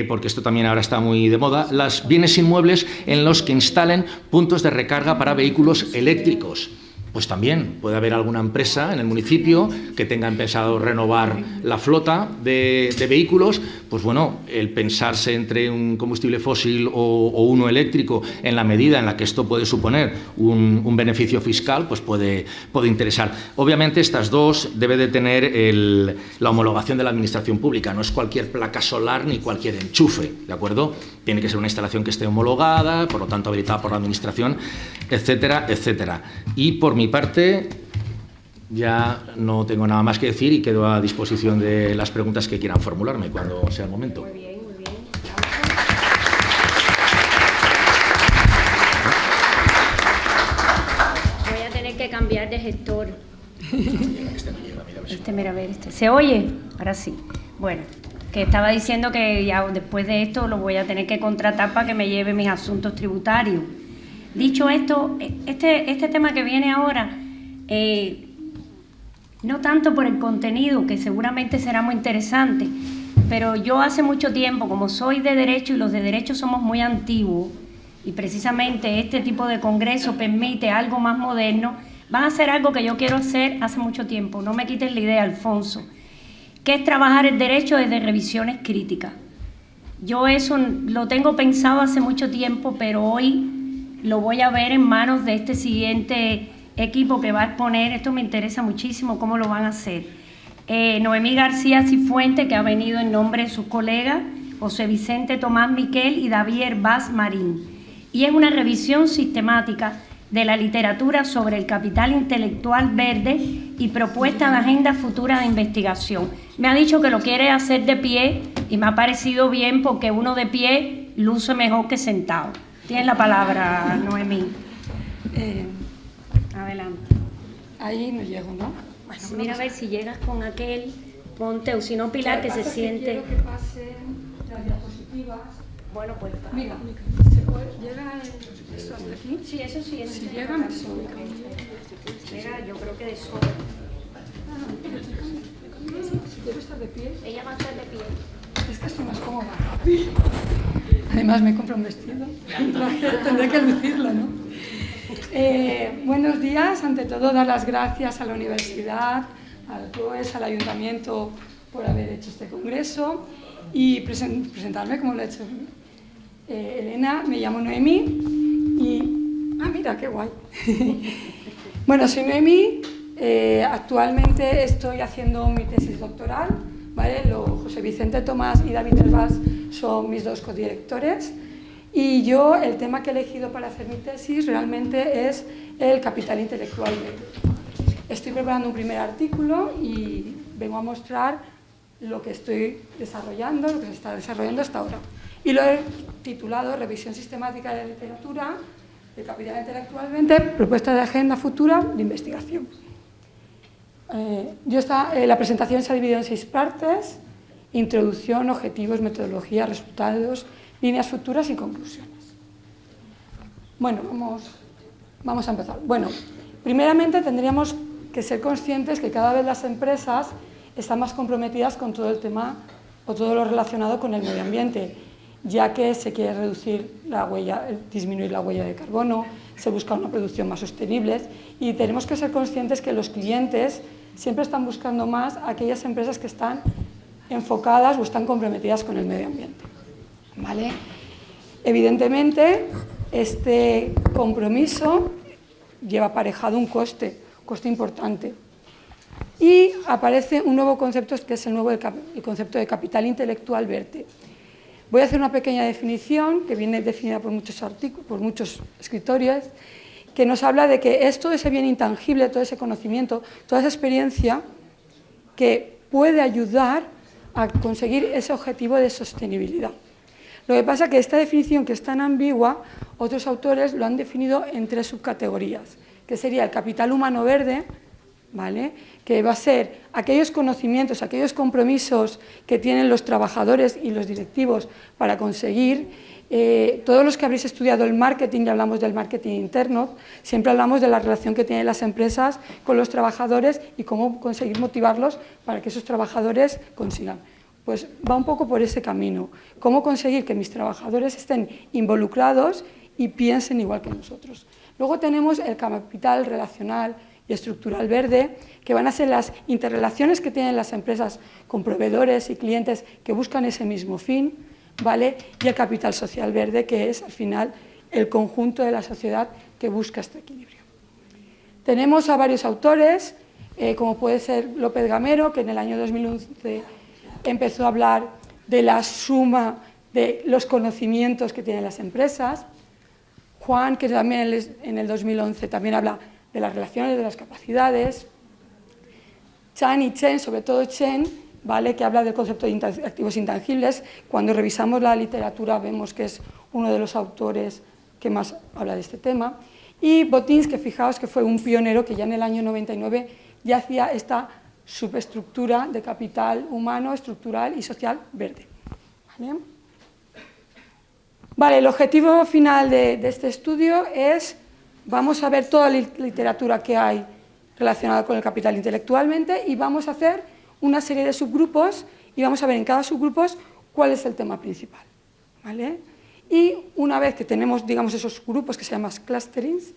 S5: porque esto también ahora está muy de moda, los bienes inmuebles en los que instalen puntos de recarga para vehículos eléctricos. Pues también puede haber alguna empresa en el municipio que tenga pensado renovar la flota de vehículos. Pues bueno, el pensarse entre un combustible fósil o uno eléctrico, en la medida en la que esto puede suponer un beneficio fiscal, pues puede interesar. Obviamente estas dos debe de tener la homologación de la administración pública. No es cualquier placa solar ni cualquier enchufe, ¿de acuerdo? Tiene que ser una instalación que esté homologada, por lo tanto habilitada por la administración, etcétera, etcétera. Y por mi parte, ya no tengo nada más que decir y quedo a disposición de las preguntas que quieran formularme cuando sea el momento.
S2: Muy bien, muy bien. Voy a tener que cambiar de gestor. Mira, a ver, ¿Se oye? Ahora sí. Bueno, que estaba diciendo que ya después de esto lo voy a tener que contratar para que me lleve mis asuntos tributarios. Dicho esto, este tema que viene ahora, no tanto por el contenido, que seguramente será muy interesante, pero yo hace mucho tiempo, como soy de Derecho y los de Derecho somos muy antiguos, y precisamente este tipo de congreso permite algo más moderno, van a hacer algo que yo quiero hacer hace mucho tiempo, no me quiten la idea, Alfonso, que es trabajar el derecho desde revisiones críticas. Yo eso lo tengo pensado hace mucho tiempo, pero hoy lo voy a ver en manos de este siguiente equipo que va a exponer. Esto me interesa muchísimo cómo lo van a hacer. Noemí García Cifuente, que ha venido en nombre de sus colegas, José Vicente Tomás Miquel y David Herbaz Marín. Y es una revisión sistemática de la literatura sobre el capital intelectual verde y propuesta de agenda futura de investigación. Me ha dicho que lo quiere hacer de pie y me ha parecido bien porque uno de pie luce mejor que sentado. Tienes la palabra, Noemí. Adelante.
S6: Ahí no llego, ¿no?
S2: Bueno, mira a ver si llegas con aquel, ponte, o si no Pilar, que se siente.
S6: Quiero que pasen las diapositivas.
S2: Bueno, pues.
S6: Mira, ¿llega esto hasta aquí?
S2: Sí, eso sí.
S6: Si llega, me sube.
S2: Llega, yo creo que de sobra.
S6: ¿Debo estar de pie?
S2: Ella va a estar de pie.
S6: Es que estoy más cómoda. Además me compro un vestido. Tendré que lucirlo, ¿no? Buenos días. Ante todo, dar las gracias a la universidad, al COES, al ayuntamiento por haber hecho este congreso y presentarme como lo ha hecho Elena. Me llamo Noemí y... Ah, mira, qué guay. Bueno, soy Noemí. Actualmente estoy haciendo mi tesis doctoral, ¿vale? José Vicente Tomás y David Herbaz son mis dos codirectores y yo el tema que he elegido para hacer mi tesis realmente es el capital intelectual verde. Estoy preparando un primer artículo y vengo a mostrar lo que estoy desarrollando, lo que se está desarrollando hasta ahora. Y lo he titulado Revisión sistemática de la literatura de capital intelectual verde, propuesta de agenda futura de investigación. La presentación se ha dividido en 6 partes: introducción, objetivos, metodología, resultados, líneas futuras y conclusiones. Bueno, vamos a empezar. Bueno, primeramente tendríamos que ser conscientes que cada vez las empresas están más comprometidas con todo el tema o todo lo relacionado con el medio ambiente, ya que se quiere reducir la huella, disminuir la huella de carbono, se busca una producción más sostenible y tenemos que ser conscientes que los clientes siempre están buscando más a aquellas empresas que están enfocadas o están comprometidas con el medio ambiente, ¿vale? Evidentemente, este compromiso lleva aparejado un coste importante. Y aparece un nuevo concepto que es el concepto de capital intelectual verde. Voy a hacer una pequeña definición que viene definida por muchos escritores, que nos habla de que es todo ese bien intangible, todo ese conocimiento, toda esa experiencia que puede ayudar a conseguir ese objetivo de sostenibilidad. Lo que pasa es que esta definición, que es tan ambigua, otros autores lo han definido en 3 subcategorías, que sería el capital humano verde, ¿vale?, que va a ser aquellos conocimientos, aquellos compromisos que tienen los trabajadores y los directivos para conseguir. Todos los que habréis estudiado el marketing y hablamos del marketing interno, siempre hablamos de la relación que tienen las empresas con los trabajadores y cómo conseguir motivarlos para que esos trabajadores consigan. Pues va un poco por ese camino, cómo conseguir que mis trabajadores estén involucrados y piensen igual que nosotros. Luego tenemos el capital relacional y estructural verde, que van a ser las interrelaciones que tienen las empresas con proveedores y clientes que buscan ese mismo fin, ¿vale? Y el capital social verde, que es al final el conjunto de la sociedad que busca este equilibrio. Tenemos a varios autores, como puede ser López Gamero, que en el año 2011 empezó a hablar de la suma de los conocimientos que tienen las empresas. Juan, que también en el 2011 también habla de las relaciones, de las capacidades. Chan y Chen, sobre todo Chen, ¿vale?, que habla del concepto de activos intangibles. Cuando revisamos la literatura vemos que es uno de los autores que más habla de este tema. Y Botins, que fijaos que fue un pionero que ya en el año 99 ya hacía esta subestructura de capital humano, estructural y social verde. ¿Vale? Vale, el objetivo final de este estudio es, vamos a ver toda la literatura que hay relacionada con el capital intelectualmente y vamos a hacer una serie de subgrupos y vamos a ver en cada subgrupo cuál es el tema principal. ¿Vale? Y una vez que tenemos, digamos, esos grupos que se llaman clusterings,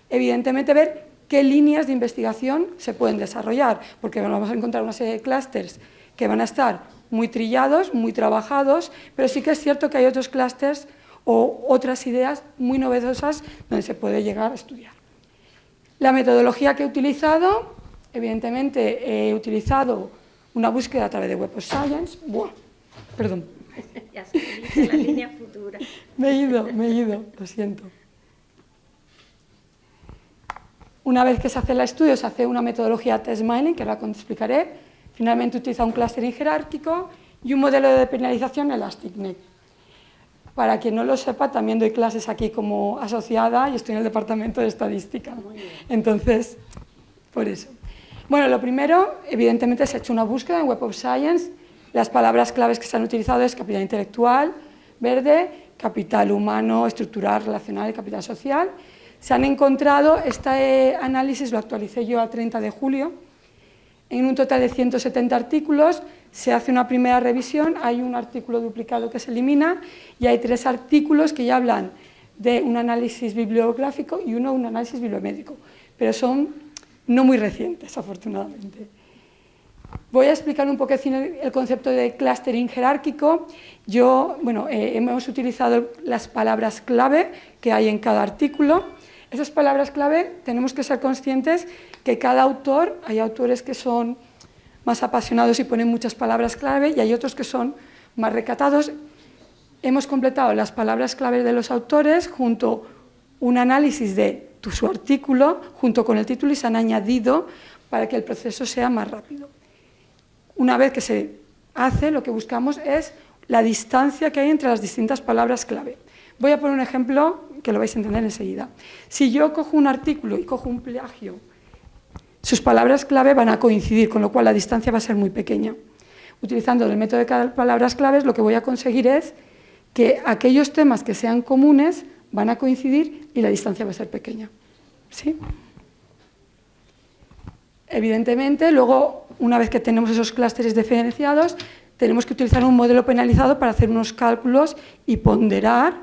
S6: evidentemente ver qué líneas de investigación se pueden desarrollar, porque vamos a encontrar una serie de clústeres que van a estar muy trillados, muy trabajados, pero sí que es cierto que hay otros clústeres o otras ideas muy novedosas donde se puede llegar a estudiar. La metodología que he utilizado, evidentemente he utilizado una búsqueda a través de Web of Science. ¡Buah! Perdón.
S2: Ya se dice la línea futura.
S6: Me he ido, lo siento. Una vez que se hace el estudio, se hace una metodología test mining, que ahora explicaré. Finalmente utiliza un clustering jerárquico y un modelo de penalización ElasticNet. Para quien no lo sepa, también doy clases aquí como asociada y estoy en el departamento de estadística. Entonces, por eso. Bueno, lo primero, evidentemente, se ha hecho una búsqueda en Web of Science. Las palabras claves que se han utilizado es capital intelectual, verde, capital humano, estructural, relacional y capital social. Se han encontrado, este análisis lo actualicé yo a 30 de julio, en un total de 170 artículos, se hace una primera revisión, hay un artículo duplicado que se elimina y hay 3 artículos que ya hablan de un análisis bibliográfico y un análisis bibliométrico, pero son no muy recientes, afortunadamente. Voy a explicar un poco el concepto de clustering jerárquico. Hemos utilizado las palabras clave que hay en cada artículo. Esas palabras clave tenemos que ser conscientes que cada autor, hay autores que son más apasionados y ponen muchas palabras clave y hay otros que son más recatados. Hemos completado las palabras clave de los autores junto un análisis de su artículo junto con el título y se han añadido para que el proceso sea más rápido. Una vez que se hace, lo que buscamos es la distancia que hay entre las distintas palabras clave. Voy a poner un ejemplo que lo vais a entender enseguida. Si yo cojo un artículo y cojo un plagio, sus palabras clave van a coincidir, con lo cual la distancia va a ser muy pequeña. Utilizando el método de palabras claves, lo que voy a conseguir es que aquellos temas que sean comunes van a coincidir y la distancia va a ser pequeña. ¿Sí? Evidentemente, luego, una vez que tenemos esos clústeres diferenciados, tenemos que utilizar un modelo penalizado para hacer unos cálculos y ponderar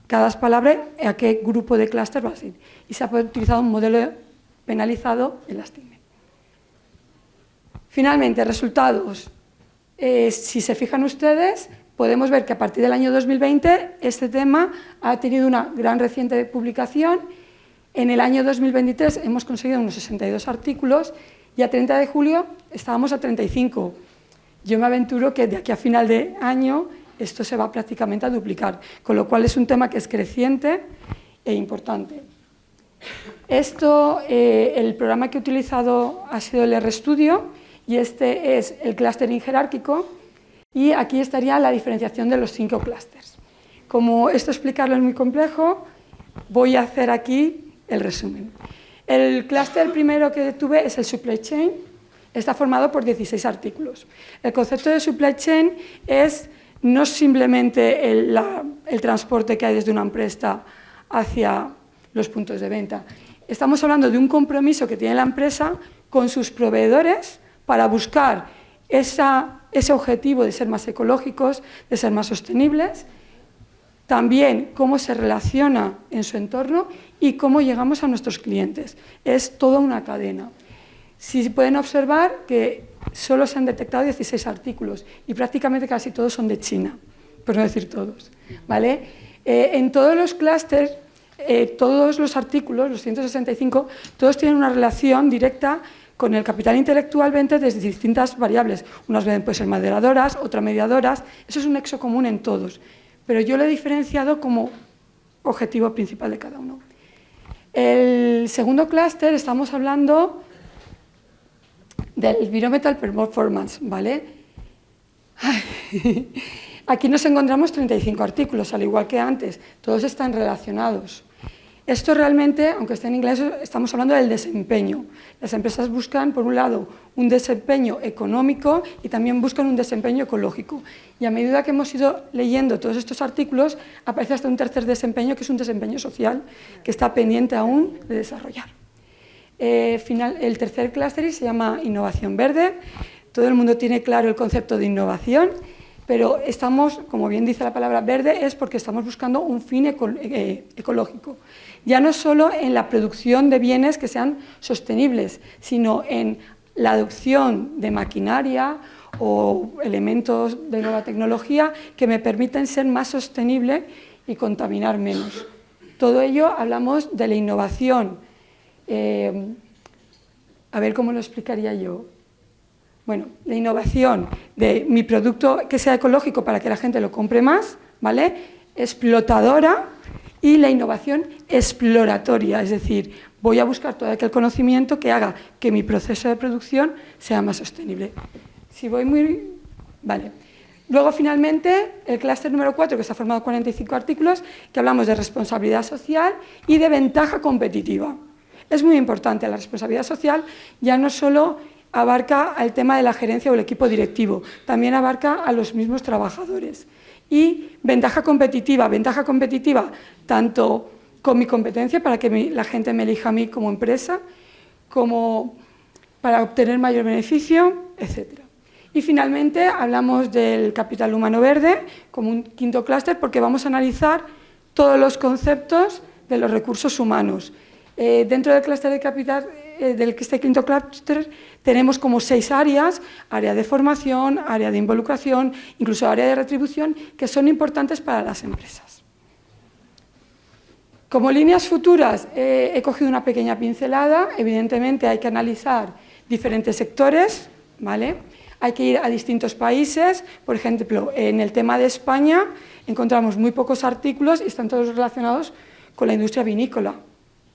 S6: cada palabra a qué grupo de clúster va a ir. Y se ha utilizado un modelo penalizado ElasticNet. Finalmente, resultados. Si se fijan ustedes, podemos ver que a partir del año 2020 este tema ha tenido una gran reciente publicación. En el año 2023 hemos conseguido unos 62 artículos y a 30 de julio estábamos a 35. Yo me aventuro que de aquí a final de año esto se va prácticamente a duplicar, con lo cual es un tema que es creciente e importante. El programa que he utilizado ha sido el RStudio y este es el clustering jerárquico y aquí estaría la diferenciación de los 5 clústeres. Como esto explicarlo es muy complejo, voy a hacer aquí el resumen. El clúster primero que tuve es el supply chain, está formado por 16 artículos. El concepto de supply chain es no simplemente el transporte que hay desde una empresa hacia los puntos de venta. Estamos hablando de un compromiso que tiene la empresa con sus proveedores para buscar ese objetivo de ser más ecológicos, de ser más sostenibles también cómo se relaciona en su entorno y cómo llegamos a nuestros clientes. Es toda una cadena. Si pueden observar que solo se han detectado 16 artículos y prácticamente casi todos son de China, por no decir todos, ¿vale? En todos los clústeres, todos los artículos, los 165, todos tienen una relación directa con el capital intelectual 20 desde distintas variables. Unas pueden ser moderadoras, otras mediadoras, eso es un nexo común en todos, pero yo lo he diferenciado como objetivo principal de cada uno. El segundo clúster estamos hablando del Environmental Performance, ¿vale? Aquí nos encontramos 35 artículos, al igual que antes, todos están relacionados. Esto realmente, aunque esté en inglés, estamos hablando del desempeño. Las empresas buscan, por un lado, un desempeño económico y también buscan un desempeño ecológico. Y a medida que hemos ido leyendo todos estos artículos, aparece hasta un tercer desempeño, que es un desempeño social, que está pendiente aún de desarrollar. El tercer clúster se llama innovación verde. Todo el mundo tiene claro el concepto de innovación, pero estamos, como bien dice la palabra verde, es porque estamos buscando un fin ecológico. Ya no solo en la producción de bienes que sean sostenibles, sino en la adopción de maquinaria o elementos de nueva tecnología que me permiten ser más sostenible y contaminar menos. Todo ello hablamos de la innovación. A ver cómo lo explicaría yo. Bueno, la innovación de mi producto que sea ecológico para que la gente lo compre más, ¿vale? Explotadora, y la innovación exploratoria, es decir, voy a buscar todo aquel conocimiento que haga que mi proceso de producción sea más sostenible. Si voy muy... Vale. Luego, finalmente, el clúster número 4, que está formado por 45 artículos, que hablamos de responsabilidad social y de ventaja competitiva. Es muy importante, la responsabilidad social ya no solo abarca al tema de la gerencia o el equipo directivo, también abarca a los mismos trabajadores. Y ventaja competitiva tanto con mi competencia para que la gente me elija a mí como empresa, como para obtener mayor beneficio, etc. Y finalmente hablamos del capital humano verde como un quinto clúster porque vamos a analizar todos los conceptos de los recursos humanos. Dentro del clúster de capital, este quinto clúster, tenemos como 6 áreas, área de formación, área de involucración, incluso área de retribución, que son importantes para las empresas. Como líneas futuras, he cogido una pequeña pincelada. Evidentemente hay que analizar diferentes sectores, ¿vale? Hay que ir a distintos países. Por ejemplo, en el tema de España encontramos muy pocos artículos y están todos relacionados con la industria vinícola.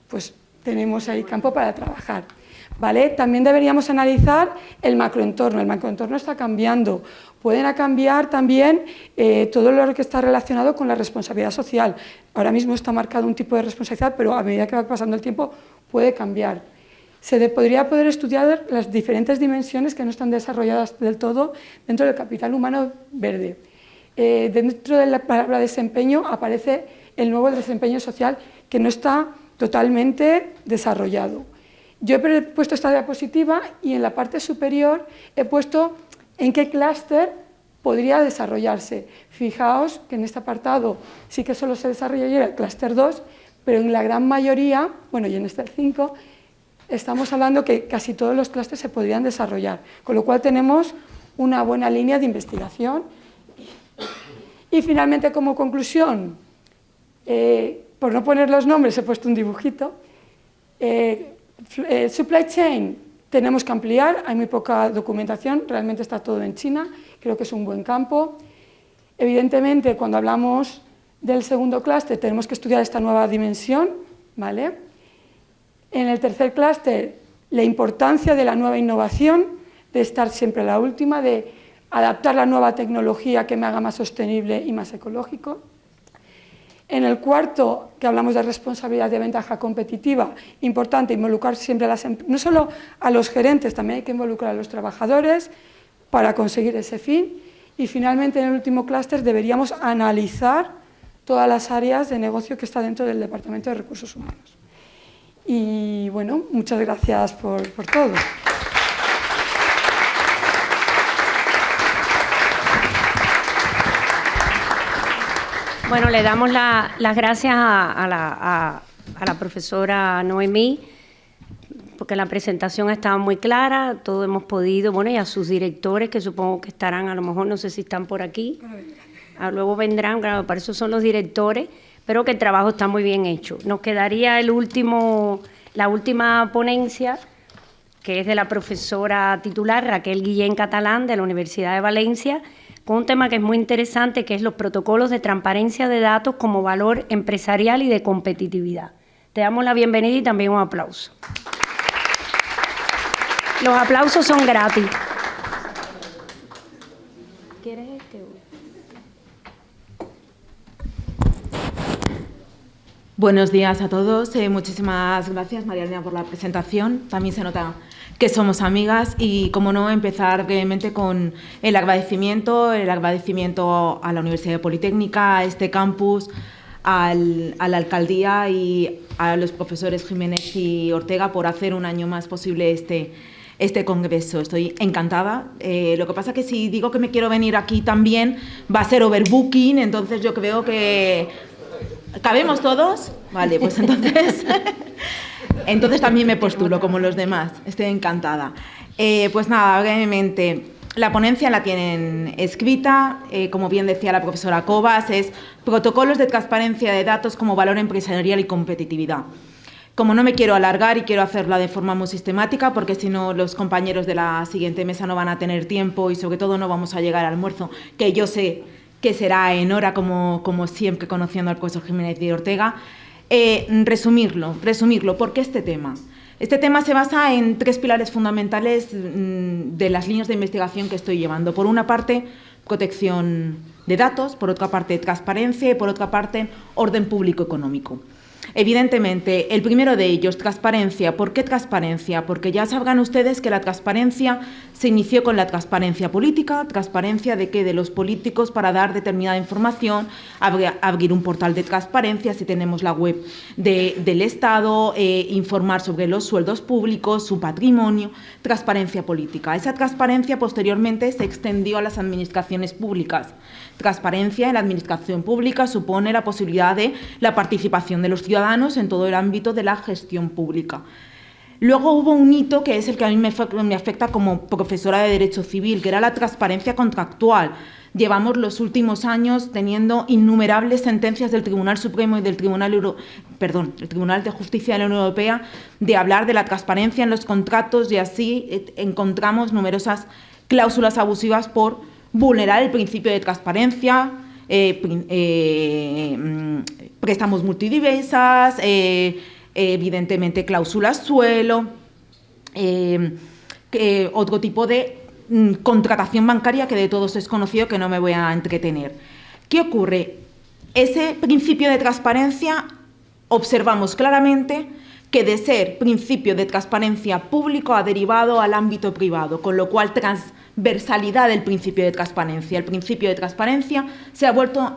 S6: Pues tenemos ahí campo para trabajar, ¿vale? También deberíamos analizar el macroentorno. El macroentorno está cambiando. Pueden cambiar también todo lo que está relacionado con la responsabilidad social. Ahora mismo está marcado un tipo de responsabilidad, pero a medida que va pasando el tiempo puede cambiar. Podría poder estudiar las diferentes dimensiones que no están desarrolladas del todo dentro del capital humano verde. Dentro de la palabra desempeño aparece el nuevo desempeño social que no está totalmente desarrollado. Yo he puesto esta diapositiva y en la parte superior he puesto en qué clúster podría desarrollarse. Fijaos que en este apartado sí que solo se desarrollaría el clúster 2, pero en la gran mayoría, bueno, y en este 5, estamos hablando que casi todos los clústeres se podrían desarrollar, con lo cual tenemos una buena línea de investigación. Y finalmente, como conclusión, por no poner los nombres he puesto un dibujito. Supply chain tenemos que ampliar, hay muy poca documentación, realmente está todo en China, creo que es un buen campo. Evidentemente, cuando hablamos del segundo clúster tenemos que estudiar esta nueva dimensión, ¿vale? En el tercer clúster, la importancia de la nueva innovación, de estar siempre a la última, de adaptar la nueva tecnología que me haga más sostenible y más ecológico. En el cuarto, que hablamos de responsabilidad de ventaja competitiva, importante involucrar siempre a no solo a los gerentes, también hay que involucrar a los trabajadores para conseguir ese fin. Y finalmente, en el último clúster, deberíamos analizar todas las áreas de negocio que está dentro del Departamento de Recursos Humanos. Y bueno, muchas gracias por todo.
S2: Bueno, le damos las gracias a la profesora Noemí, porque la presentación estaba muy clara, todos hemos podido, bueno, y a sus directores, que supongo que estarán, a lo mejor no sé si están por aquí, luego vendrán, claro, para eso son los directores, pero que el trabajo está muy bien hecho. Nos quedaría la última ponencia, que es de la profesora titular Raquel Guillén Catalán, de la Universidad de Valencia, con un tema que es muy interesante, que es los protocolos de transparencia de datos como valor empresarial y de competitividad. Te damos la bienvenida y también un aplauso. Los aplausos son gratis. ¿Quieres este?
S7: Buenos días a todos. Muchísimas gracias, María Elena, por la presentación. También se nota que somos amigas y, como no, empezar brevemente con el agradecimiento a la Universidad Politécnica, a este campus, a la alcaldía y a los profesores Jiménez y Ortega por hacer un año más posible este congreso. Estoy encantada. Lo que pasa es que si digo que me quiero venir aquí también va a ser overbooking, entonces yo creo que... ¿Cabemos todos? Vale, pues entonces también me postulo como los demás. Estoy encantada. Pues nada, brevemente, la ponencia la tienen escrita, como bien decía la profesora Cobas, es Protocolos de transparencia de datos como valor empresarial y competitividad. Como no me quiero alargar y quiero hacerla de forma muy sistemática, porque si no los compañeros de la siguiente mesa no van a tener tiempo y sobre todo no vamos a llegar al almuerzo, que yo sé que será en hora, como siempre, conociendo al profesor Jiménez y Ortega. Resumirlo, ¿por qué este tema? Este tema se basa en 3 pilares fundamentales de las líneas de investigación que estoy llevando. Por una parte, protección de datos, por otra parte, transparencia y por otra parte, orden público económico. Evidentemente, el primero de ellos, transparencia. ¿Por qué transparencia? Porque ya sabrán ustedes que la transparencia se inició con la transparencia política, transparencia de que de los políticos para dar determinada información, abrir un portal de transparencia, si tenemos la web del Estado, informar sobre los sueldos públicos, su patrimonio, transparencia política. Esa transparencia posteriormente se extendió a las administraciones públicas. Transparencia en la administración pública supone la posibilidad de la participación de los ciudadanos en todo el ámbito de la gestión pública. Luego hubo un hito que es el que a mí me afecta como profesora de Derecho Civil, que era la transparencia contractual. Llevamos los últimos años teniendo innumerables sentencias del Tribunal Supremo y del Tribunal de Justicia de la Unión Europea de hablar de la transparencia en los contratos, y así encontramos numerosas cláusulas abusivas por vulnerar el principio de transparencia, préstamos multidivisas, evidentemente cláusulas suelo, otro tipo de contratación bancaria que de todos es conocido, que no me voy a entretener. ¿Qué ocurre? Ese principio de transparencia observamos claramente que de ser principio de transparencia público ha derivado al ámbito privado, con lo cual transversalidad del principio de transparencia. El principio de transparencia se ha vuelto,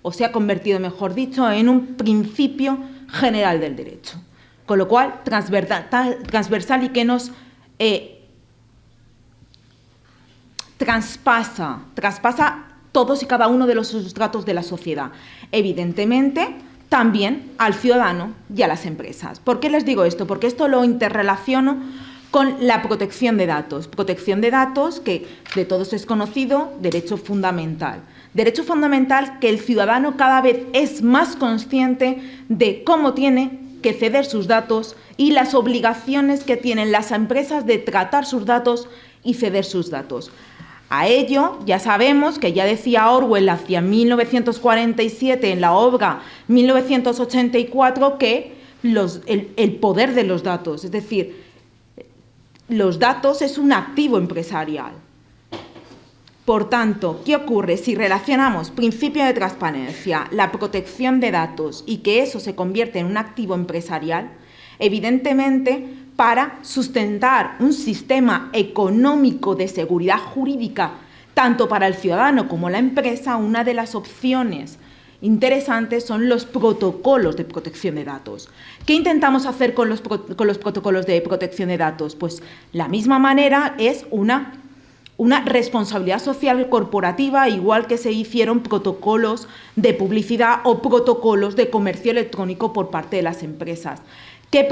S7: o se ha convertido, mejor dicho, en un principio general del derecho, con lo cual transversal y que nos traspasa todos y cada uno de los sustratos de la sociedad. Evidentemente, también al ciudadano y a las empresas. ¿Por qué les digo esto? Porque esto lo interrelaciono con la protección de datos. Protección de datos que de todos es conocido, derecho fundamental. Derecho fundamental que el ciudadano cada vez es más consciente de cómo tiene que ceder sus datos y las obligaciones que tienen las empresas de tratar sus datos y ceder sus datos. A ello ya sabemos que ya decía Orwell hacia 1947 en la obra 1984 que el poder de los datos, es decir, los datos es un activo empresarial. Por tanto, ¿qué ocurre si relacionamos principio de transparencia, la protección de datos y que eso se convierte en un activo empresarial? Evidentemente, para sustentar un sistema económico de seguridad jurídica, tanto para el ciudadano como la empresa, una de las opciones interesantes son los protocolos de protección de datos. ¿Qué intentamos hacer con los protocolos de protección de datos? Pues la misma manera es una una responsabilidad social corporativa, igual que se hicieron protocolos de publicidad o protocolos de comercio electrónico por parte de las empresas. ¿Qué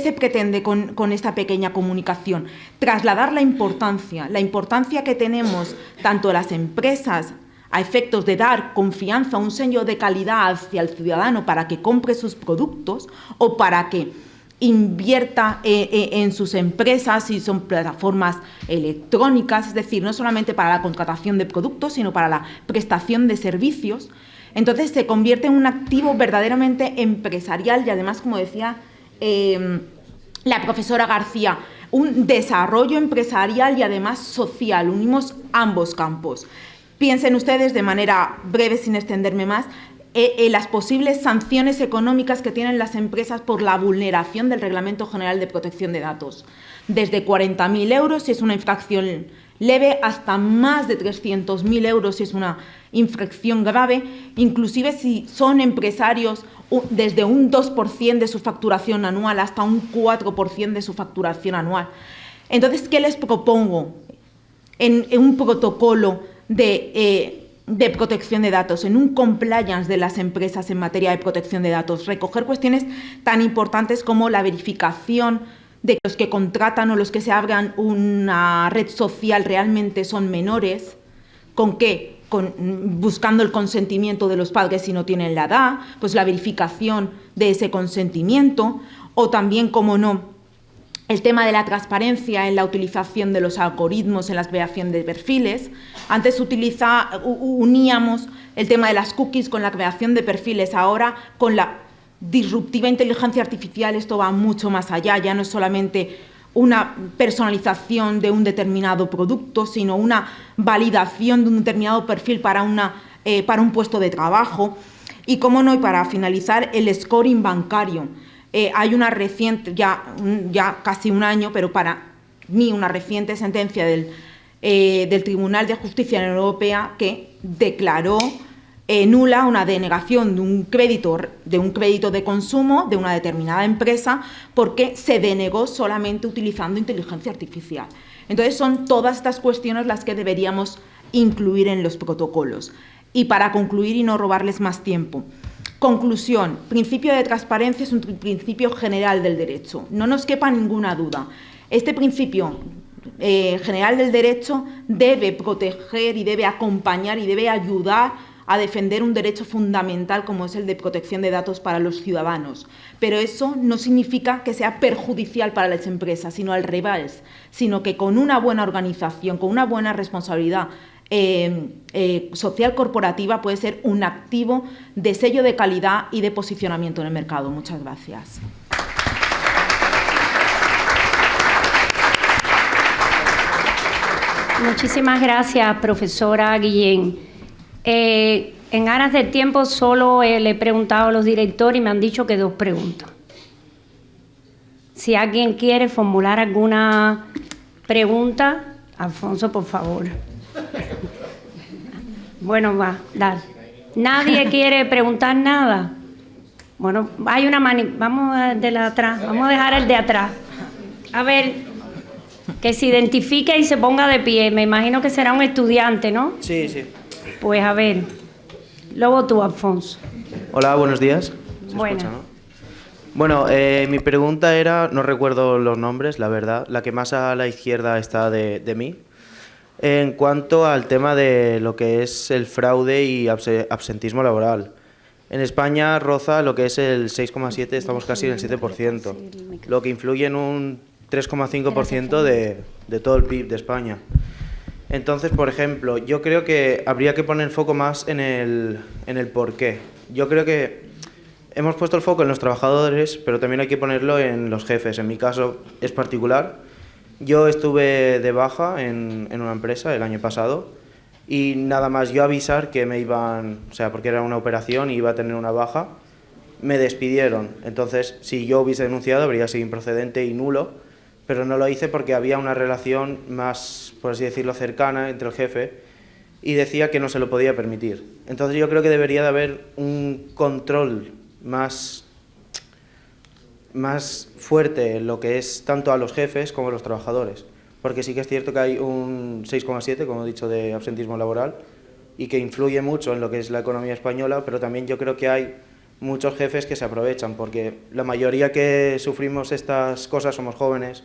S7: se pretende con esta pequeña comunicación? Trasladar la importancia que tenemos tanto las empresas a efectos de dar confianza, un sello de calidad hacia el ciudadano para que compre sus productos o para que invierta en sus empresas, si son plataformas electrónicas, es decir, no solamente para la contratación de productos, sino para la prestación de servicios. Entonces se convierte en un activo verdaderamente empresarial y además, como decía la profesora García, un desarrollo empresarial y además social. Unimos ambos campos. Piensen ustedes, de manera breve, sin extenderme más, las posibles sanciones económicas que tienen las empresas por la vulneración del Reglamento General de Protección de Datos. Desde 40.000 euros si es una infracción leve hasta más de 300.000 euros si es una infracción grave, inclusive si son empresarios desde un 2% de su facturación anual hasta un 4% de su facturación anual. Entonces, ¿qué les propongo en un protocolo de protección de datos, en un compliance de las empresas en materia de protección de datos? Recoger cuestiones tan importantes como la verificación de que los que contratan o los que se abran una red social realmente son menores. ¿Con qué? Buscando el consentimiento de los padres si no tienen la edad, pues la verificación de ese consentimiento, o también, como no, el tema de la transparencia en la utilización de los algoritmos en la creación de perfiles. Antes uníamos el tema de las cookies con la creación de perfiles, ahora con la disruptiva inteligencia artificial esto va mucho más allá, ya no es solamente una personalización de un determinado producto, sino una validación de un determinado perfil para un puesto de trabajo. Y, cómo no, y para finalizar, el scoring bancario. Hay una reciente, ya casi un año, pero para mí una reciente sentencia del Tribunal de Justicia de la Unión Europea que declaró nula una denegación de un crédito de consumo de una determinada empresa porque se denegó solamente utilizando inteligencia artificial. Entonces son todas estas cuestiones las que deberíamos incluir en los protocolos. Y para concluir y no robarles más tiempo, conclusión, principio de transparencia es un principio general del derecho, no nos quepa ninguna duda. Este principio general del derecho debe proteger y debe acompañar y debe ayudar a defender un derecho fundamental como es el de protección de datos para los ciudadanos. Pero eso no significa que sea perjudicial para las empresas, sino al revés, sino que con una buena organización, con una buena responsabilidad social corporativa puede ser un activo de sello de calidad y de posicionamiento en el mercado. Muchas gracias.
S2: Muchísimas gracias, profesora Guillén. En aras del tiempo solo le he preguntado a los directores y me han dicho que 2 preguntas. Si alguien quiere formular alguna pregunta, Alfonso, por favor. Bueno, va, dale. ¿Nadie quiere preguntar nada? Bueno, hay una vamos de la atrás, vamos a dejar el de atrás. A ver, que se identifique y se ponga de pie. Me imagino que será un estudiante, ¿no?
S8: Sí, sí.
S2: Pues a ver, luego tú, Alfonso.
S8: Hola, buenos días. ¿Se
S2: Buenas.
S8: escucha, no? Bueno, mi pregunta era, no recuerdo los nombres, la verdad, la que más a la izquierda está de mí. En cuanto al tema de lo que es el fraude y absentismo laboral. En España roza lo que es el 6,7, estamos casi en el 7%, lo que influye en un 3,5% de todo el PIB de España. Entonces, por ejemplo, yo creo que habría que poner el foco más en el porqué. Yo creo que hemos puesto el foco en los trabajadores, pero también hay que ponerlo en los jefes. En mi caso es particular. Yo estuve de baja en una empresa el año pasado y nada más yo avisar que me iban, o sea, porque era una operación y iba a tener una baja, me despidieron. Entonces, si yo hubiese denunciado, habría sido improcedente y nulo, pero no lo hice porque había una relación más, por así decirlo, cercana entre el jefe y decía que no se lo podía permitir. Entonces yo creo que debería de haber un control más fuerte en lo que es tanto a los jefes como a los trabajadores, porque sí que es cierto que hay un 6,7, como he dicho, de absentismo laboral y que influye mucho en lo que es la economía española, pero también yo creo que hay muchos jefes que se aprovechan, porque la mayoría que sufrimos estas cosas somos jóvenes,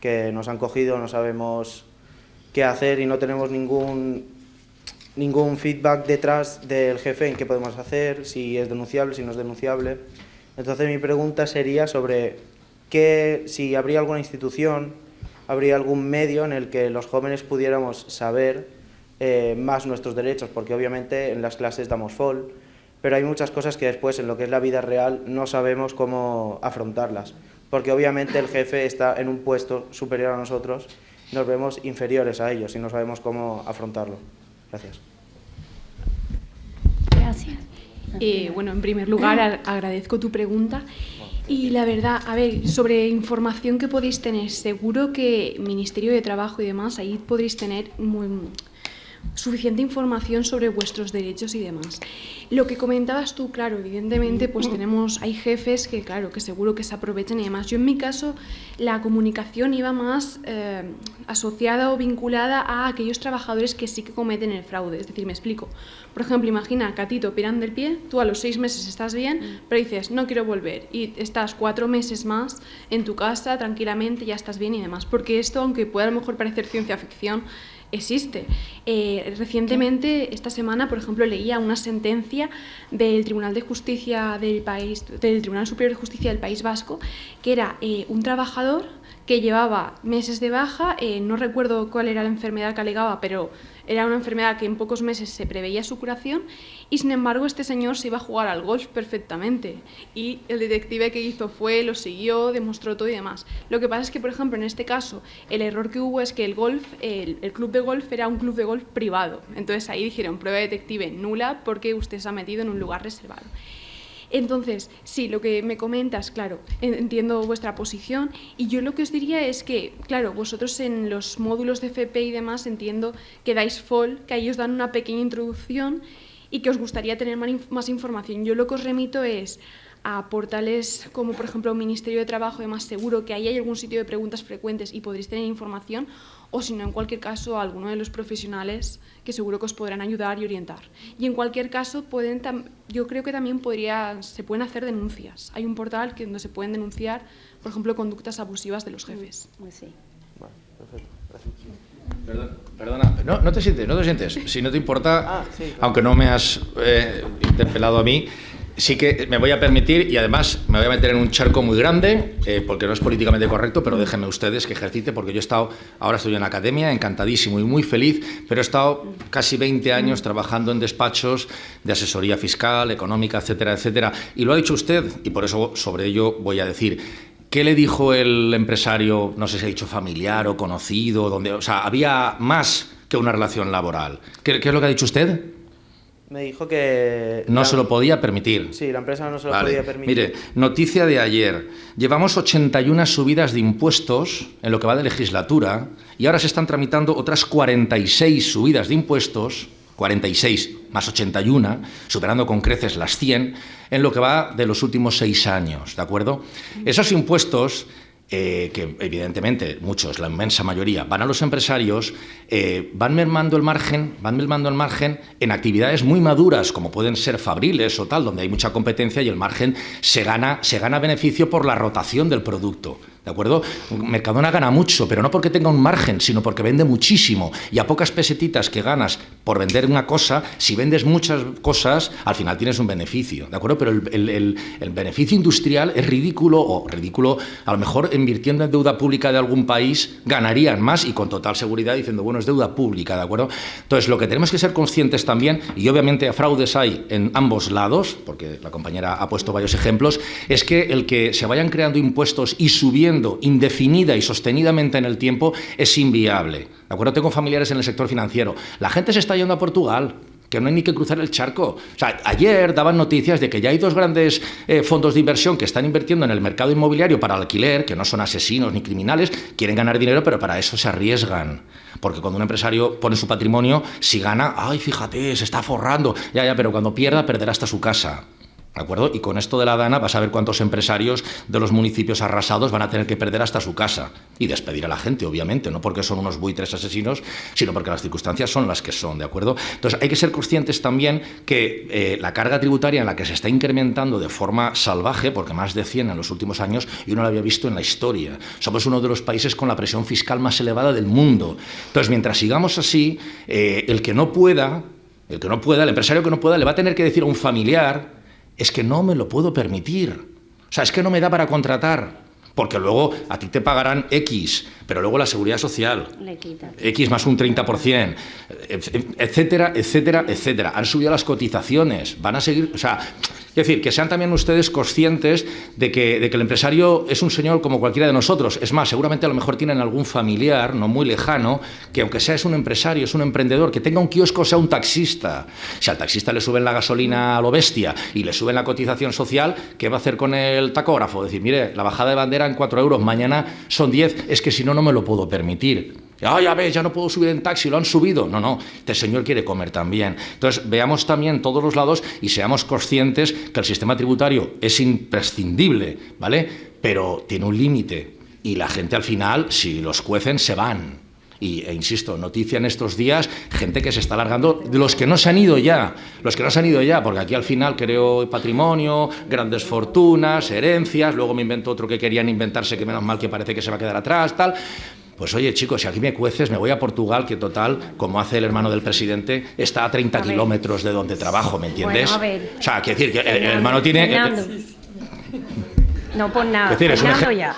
S8: que nos han cogido, no sabemos qué hacer y no tenemos ningún feedback detrás del jefe en qué podemos hacer, si es denunciable, si no es denunciable. Entonces mi pregunta sería sobre si habría alguna institución, habría algún medio en el que los jóvenes pudiéramos saber más nuestros derechos, porque obviamente en las clases damos FOL, pero hay muchas cosas que después en lo que es la vida real no sabemos cómo afrontarlas, porque obviamente el jefe está en un puesto superior a nosotros, nos vemos inferiores a ellos y no sabemos cómo afrontarlo. Gracias.
S2: Gracias.
S4: Bueno, en primer lugar, agradezco tu pregunta. Y la verdad, a ver, sobre información que podéis tener, seguro que Ministerio de Trabajo y demás, ahí podréis tener suficiente información sobre vuestros derechos y demás. Lo que comentabas tú, claro, evidentemente, pues hay jefes que, claro, que seguro que se aprovechan y demás. Yo, en mi caso, la comunicación iba más asociada o vinculada a aquellos trabajadores que sí que cometen el fraude. Es decir, me explico. Por ejemplo, imagina que a ti te operan del pie, tú a los 6 meses estás bien, pero dices, no quiero volver, y estás 4 meses más en tu casa, tranquilamente, ya estás bien y demás. Porque esto, aunque pueda a lo mejor parecer ciencia ficción, existe. Recientemente, esta semana, por ejemplo, leía una sentencia del Tribunal de Justicia del Tribunal Superior de Justicia del País Vasco, que era un trabajador que llevaba meses de baja, no recuerdo cuál era la enfermedad que alegaba, pero era una enfermedad que en pocos meses se preveía su curación, y sin embargo este señor se iba a jugar al golf perfectamente, y el detective que hizo lo siguió, demostró todo y demás. Lo que pasa es que, por ejemplo, en este caso, el error que hubo es que el club de golf era un club de golf privado, entonces ahí dijeron prueba detective nula porque usted se ha metido en un lugar reservado. Entonces, sí, lo que me comentas, claro, entiendo vuestra posición, y yo lo que os diría es que, claro, vosotros en los módulos de FP y demás entiendo que dais FOL, que ahí os dan una pequeña introducción y que os gustaría tener más información. Yo lo que os remito es a portales como, por ejemplo, Ministerio de Trabajo y demás, seguro que ahí hay algún sitio de preguntas frecuentes y podréis tener información, o si no, en cualquier caso, a alguno de los profesionales que seguro que os podrán ayudar y orientar. Y en cualquier caso, yo creo que también se pueden hacer denuncias. Hay un portal donde se pueden denunciar, por ejemplo, conductas abusivas de los jefes.
S2: Sí.
S8: Bueno, perfecto. Gracias.
S5: Perdona, no te sientes. Si no te importa,
S8: sí, claro.
S5: Aunque no me has interpelado a mí, sí que me voy a permitir, y además me voy a meter en un charco muy grande, porque no es políticamente correcto, pero déjenme ustedes que ejercite, porque yo ahora estoy en la academia, encantadísimo y muy feliz, pero he estado casi 20 años trabajando en despachos de asesoría fiscal, económica, etcétera, etcétera. Y lo ha dicho usted, y por eso sobre ello voy a decir. ¿Qué le dijo el empresario, no sé si ha dicho familiar o conocido, o sea, había más que una relación laboral? ¿Qué es lo que ha dicho usted?
S8: Me dijo que...
S5: No se lo podía permitir.
S8: Sí, la empresa no se lo podía permitir.
S5: Mire, noticia de ayer. Llevamos 81 subidas de impuestos en lo que va de legislatura y ahora se están tramitando otras 46 subidas de impuestos, 46 más 81, superando con creces las 100, en lo que va de los últimos 6 años, ¿de acuerdo? Esos impuestos... que evidentemente muchos, la inmensa mayoría, van a los empresarios, van mermando el margen en actividades muy maduras, como pueden ser fabriles o tal, donde hay mucha competencia y el margen se gana beneficio por la rotación del producto. ¿De acuerdo? Mercadona gana mucho, pero no porque tenga un margen, sino porque vende muchísimo. Y a pocas pesetitas que ganas por vender una cosa, si vendes muchas cosas, al final tienes un beneficio. ¿De acuerdo? Pero el beneficio industrial es ridículo, a lo mejor invirtiendo en deuda pública de algún país ganarían más y con total seguridad diciendo, bueno, es deuda pública, ¿de acuerdo? Entonces, lo que tenemos que ser conscientes también, y obviamente fraudes hay en ambos lados, porque la compañera ha puesto varios ejemplos, es que el que se vayan creando impuestos y subiendo indefinida y sostenidamente en el tiempo es inviable. ¿De acuerdo? Tengo familiares en el sector financiero. La gente se está yendo a Portugal, que no hay ni que cruzar el charco. O sea, ayer daban noticias de que ya hay 2 grandes fondos de inversión que están invirtiendo en el mercado inmobiliario para alquiler, que no son asesinos ni criminales, quieren ganar dinero, pero para eso se arriesgan. Porque cuando un empresario pone su patrimonio, si gana, ay, fíjate, se está forrando. Ya, pero cuando pierda, perderá hasta su casa. ¿De acuerdo? Y con esto de la DANA vas a ver cuántos empresarios de los municipios arrasados van a tener que perder hasta su casa y despedir a la gente, obviamente, no porque son unos buitres asesinos, sino porque las circunstancias son las que son, ¿de acuerdo? Entonces hay que ser conscientes también que la carga tributaria en la que se está incrementando de forma salvaje, porque más de 100 en los últimos años, y uno lo había visto en la historia. Somos uno de los países con la presión fiscal más elevada del mundo. Entonces, mientras sigamos así, el empresario que no pueda, le va a tener que decir a un familiar: es que no me lo puedo permitir. O sea, es que no me da para contratar. Porque luego a ti te pagarán X, pero luego la seguridad social, X más un 30%, etcétera, etcétera, etcétera. Han subido las cotizaciones, van a seguir... O sea, es decir, que sean también ustedes conscientes de que el empresario es un señor como cualquiera de nosotros. Es más, seguramente a lo mejor tienen algún familiar, no muy lejano, que aunque sea es un empresario, es un emprendedor, que tenga un kiosco, sea un taxista. Si al taxista le suben la gasolina a lo bestia y le suben la cotización social, ¿qué va a hacer con el tacógrafo? Decir, mire, la bajada de bandera en 4 euros, mañana son 10, es que si no, no me lo puedo permitir. Ya ves, ya no puedo subir en taxi, lo han subido. No, este señor quiere comer también. Entonces, veamos también todos los lados y seamos conscientes que el sistema tributario es imprescindible, ¿vale? Pero tiene un límite y la gente al final, si los cuecen, se van. Insisto, noticia en estos días, gente que se está alargando, de los que no se han ido ya, porque aquí al final creo patrimonio, grandes fortunas, herencias, luego me invento otro que querían inventarse, que menos mal que parece que se va a quedar atrás, tal. Pues oye, chicos, si aquí me cueces, me voy a Portugal, que total, como hace el hermano del presidente, está a 30 kilómetros de donde trabajo, ¿me entiendes?
S2: Bueno, a ver.
S5: O sea, quiero decir que el hermano tiene...
S2: No, por nada.
S5: Es decir, es
S2: Fernando ya.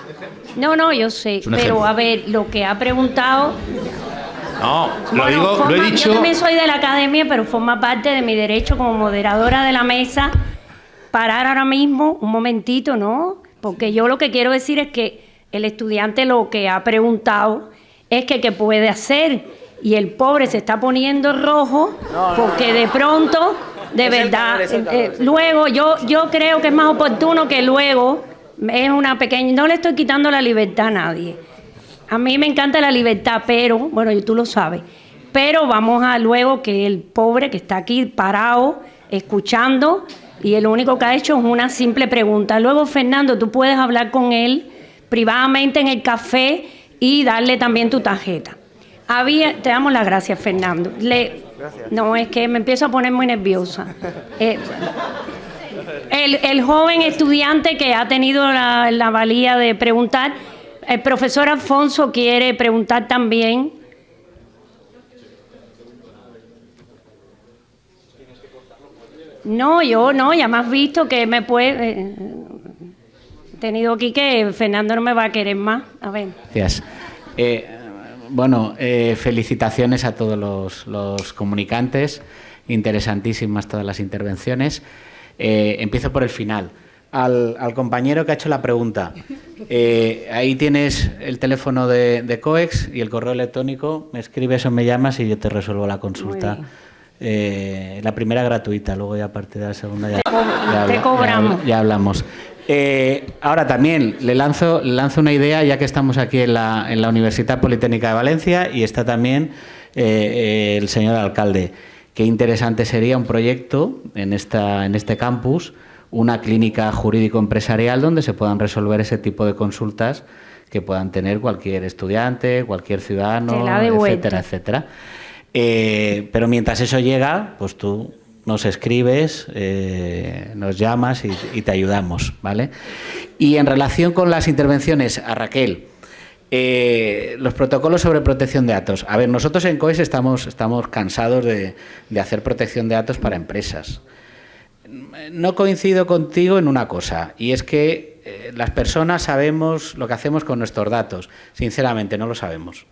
S2: No, yo sé. Pero
S5: ejemplo.
S2: a ver, lo que ha preguntado...
S5: No,
S2: Bueno,
S5: lo he dicho...
S2: Yo también soy de la academia, pero forma parte de mi derecho como moderadora de la mesa parar ahora mismo un momentito, ¿no? Porque yo lo que quiero decir es que el estudiante lo que ha preguntado es que qué puede hacer, y el pobre se está poniendo rojo porque de pronto, de verdad, luego yo creo que es más oportuno que luego es una pequeña... No le estoy quitando la libertad a nadie. A mí me encanta la libertad, pero, bueno, tú lo sabes, pero vamos a luego que el pobre que está aquí parado, escuchando, y el único que ha hecho es una simple pregunta. Luego, Fernando, tú puedes hablar con él privadamente en el café y darle también tu tarjeta. Te damos las gracias, Fernando.
S8: Gracias.
S2: No, es que me empiezo a poner muy nerviosa. El joven estudiante que ha tenido la valía de preguntar, el profesor Alfonso quiere preguntar también. No, ya me has visto que me puede... tenido aquí que Fernando no me va a querer más. A ver.
S9: Gracias. Felicitaciones a todos los comunicantes. Interesantísimas todas las intervenciones. Empiezo por el final. Al compañero que ha hecho la pregunta. Ahí tienes el teléfono de COEX y el correo electrónico. Me escribes o me llamas y yo te resuelvo la consulta. La primera gratuita, luego ya a partir de la segunda
S2: te cobramos.
S9: Ya hablamos. Ahora también le lanzo una idea, ya que estamos aquí en la Universidad Politécnica de Valencia y está también el señor alcalde. Qué interesante sería un proyecto en este campus, una clínica jurídico-empresarial donde se puedan resolver ese tipo de consultas que puedan tener cualquier estudiante, cualquier ciudadano, etcétera, etcétera. Pero mientras eso llega, pues tú nos escribes, nos llamas y te ayudamos, ¿vale? Y en relación con las intervenciones, a Raquel, los protocolos sobre protección de datos. A ver, nosotros en COES estamos cansados de hacer protección de datos para empresas. No coincido contigo en una cosa, y es que las personas sabemos lo que hacemos con nuestros datos. Sinceramente, no lo sabemos.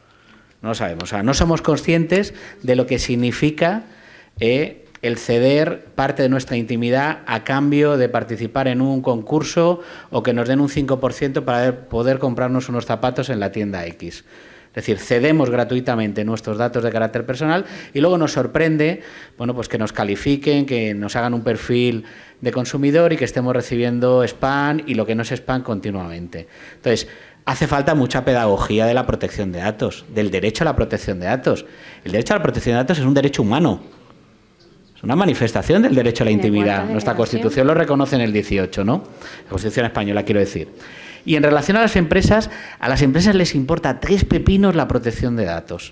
S9: No lo sabemos. O sea, no somos conscientes de lo que significa el ceder parte de nuestra intimidad a cambio de participar en un concurso o que nos den un 5% para poder comprarnos unos zapatos en la tienda X. Es decir, cedemos gratuitamente nuestros datos de carácter personal y luego nos sorprende, bueno, pues que nos califiquen, que nos hagan un perfil de consumidor y que estemos recibiendo spam y lo que no es spam continuamente. Entonces, hace falta mucha pedagogía de la protección de datos, del derecho a la protección de datos. El derecho a la protección de datos es un derecho humano. Es una manifestación del derecho a la intimidad.
S2: cuarta
S9: Nuestra
S2: generación.
S9: Constitución lo reconoce en el 18, ¿no? La Constitución española, quiero decir. Y en relación a las empresas les importa 3 pepinos la protección de datos.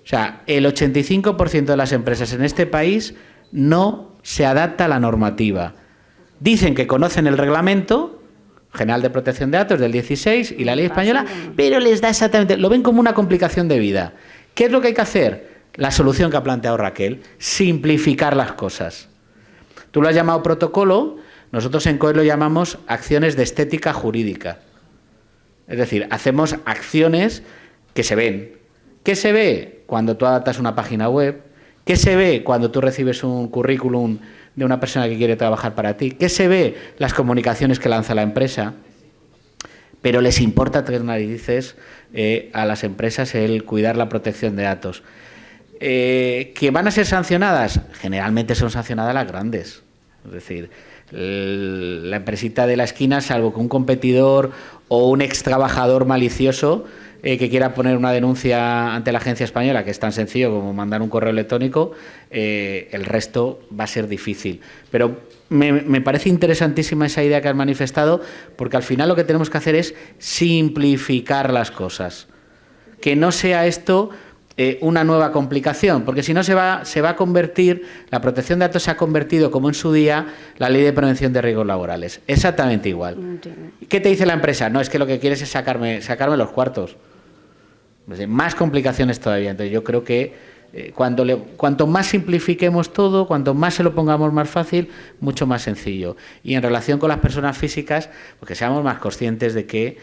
S9: O sea, el 85% de las empresas en este país no se adapta a la normativa. Dicen que conocen el Reglamento General de Protección de Datos del 16 y la ley española, pero les da exactamente, lo ven como una complicación de vida. ¿Qué es lo que hay que hacer? La solución que ha planteado Raquel, simplificar las cosas. Tú lo has llamado protocolo, nosotros en COE lo llamamos acciones de estética jurídica. Es decir, hacemos acciones que se ven. ¿Qué se ve cuando tú adaptas una página web? ¿Qué se ve cuando tú recibes un currículum de una persona que quiere trabajar para ti? ¿Qué se ve? Las comunicaciones que lanza la empresa. Pero les importa 3 narices a las empresas el cuidar la protección de datos. ¿Que van a ser sancionadas? Generalmente son sancionadas las grandes. Es decir, la empresita de la esquina, salvo que un competidor o un ex trabajador malicioso que quiera poner una denuncia ante la agencia española, que es tan sencillo como mandar un correo electrónico, el resto va a ser difícil. Pero me parece interesantísima esa idea que has manifestado, porque al final lo que tenemos que hacer es simplificar las cosas. Que no sea esto una nueva complicación, porque si no se va a convertir, la protección de datos se ha convertido, como en su día, la ley de prevención de riesgos laborales. Exactamente igual. ¿Qué te dice la empresa? No, es que lo que quieres es sacarme los cuartos. Más complicaciones todavía. Entonces yo creo que cuanto más simplifiquemos todo, cuanto más se lo pongamos más fácil, mucho más sencillo. Y en relación con las personas físicas, pues que seamos más conscientes de que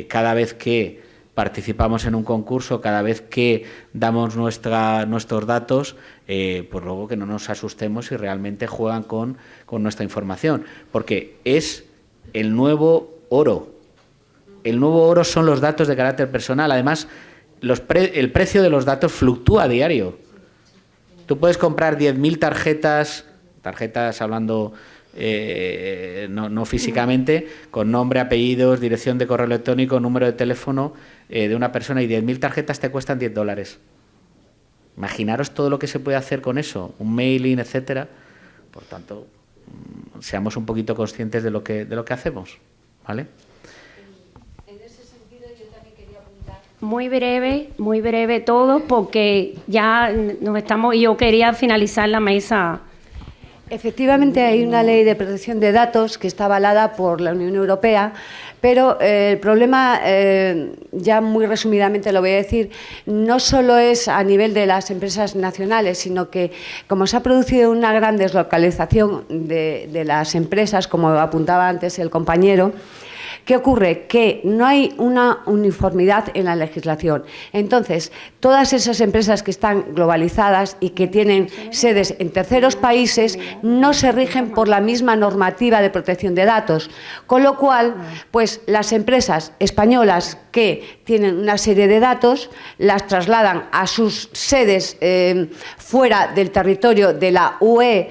S9: cada vez que participamos en un concurso, cada vez que damos nuestros datos, pues luego que no nos asustemos si realmente juegan con nuestra información, porque es el nuevo oro. El nuevo oro son los datos de carácter personal. Además, el precio de los datos fluctúa a diario. Tú puedes comprar 10.000 tarjetas hablando no físicamente, con nombre, apellidos, dirección de correo electrónico, número de teléfono de una persona, y 10.000 tarjetas te cuestan $10. Imaginaros todo lo que se puede hacer con eso, un mailing, etcétera. Por tanto, seamos un poquito conscientes de lo que hacemos, ¿vale?
S2: Muy breve todo, porque ya yo quería finalizar la mesa.
S10: Efectivamente, hay una ley de protección de datos que está avalada por la Unión Europea, pero el problema, ya muy resumidamente lo voy a decir, no solo es a nivel de las empresas nacionales, sino que como se ha producido una gran deslocalización de las empresas, como apuntaba antes el compañero, ¿qué ocurre? Que no hay una uniformidad en la legislación. Entonces, todas esas empresas que están globalizadas y que tienen sedes en terceros países no se rigen por la misma normativa de protección de datos. Con lo cual, pues las empresas españolas que tienen una serie de datos las trasladan a sus sedes fuera del territorio de la UE,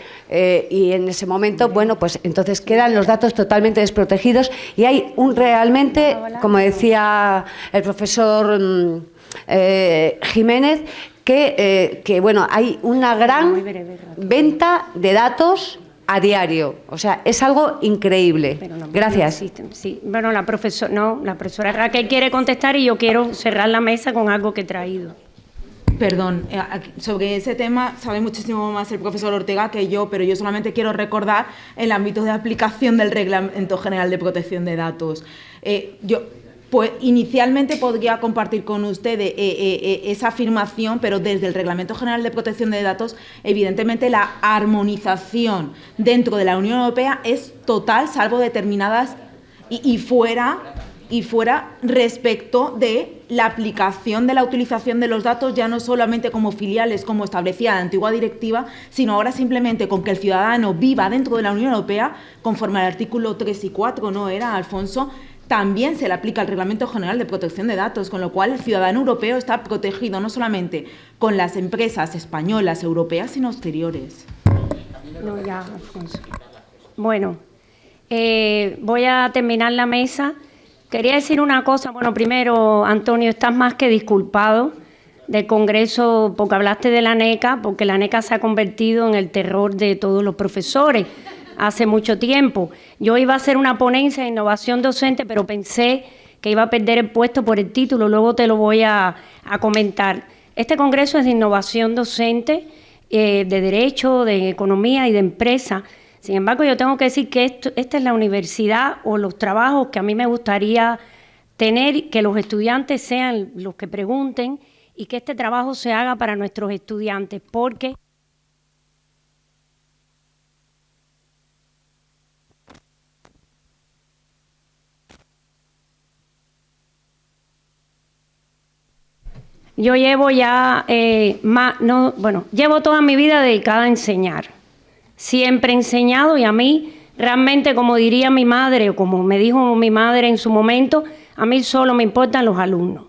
S10: y en ese momento, bueno, pues entonces quedan los datos totalmente desprotegidos y hay realmente, como decía el profesor Jiménez, que bueno, hay una gran venta de datos a diario. O sea, es algo increíble. Gracias.
S2: Sí. Bueno, la profesora Raquel quiere contestar y yo quiero cerrar la mesa con algo que he traído.
S7: Perdón, sobre ese tema sabe muchísimo más el profesor Ortega que yo, pero yo solamente quiero recordar el ámbito de aplicación del Reglamento General de Protección de Datos. Pues inicialmente podría compartir con ustedes esa afirmación, pero desde el Reglamento General de Protección de Datos, evidentemente la armonización dentro de la Unión Europea es total, salvo determinadas y fuera respecto de la aplicación de la utilización de los datos, ya no solamente como filiales, como establecía la antigua directiva, sino ahora simplemente con que el ciudadano viva dentro de la Unión Europea, conforme al artículo 3 y 4, ¿no era, Alfonso?, también se le aplica el Reglamento General de Protección de Datos, con lo cual el ciudadano europeo está protegido no solamente con las empresas españolas, europeas, sino exteriores.
S2: No, ya, Alfonso. Bueno, voy a terminar la mesa. Quería decir una cosa. Bueno, primero, Antonio, estás más que disculpado. del Congreso, porque hablaste de la NECA, porque la NECA se ha convertido en el terror de todos los profesores hace mucho tiempo. Yo iba a hacer una ponencia de innovación docente, pero pensé que iba a perder el puesto por el título, luego te lo voy a comentar. Este Congreso es de innovación docente, de derecho, de economía y de empresa. Sin embargo, yo tengo que decir que esta es la universidad o los trabajos que a mí me gustaría tener, que los estudiantes sean los que pregunten y que este trabajo se haga para nuestros estudiantes, porque yo llevo ya llevo toda mi vida dedicada a enseñar. Siempre he enseñado y a mí realmente, como diría mi madre o como me dijo mi madre en su momento, a mí solo me importan los alumnos.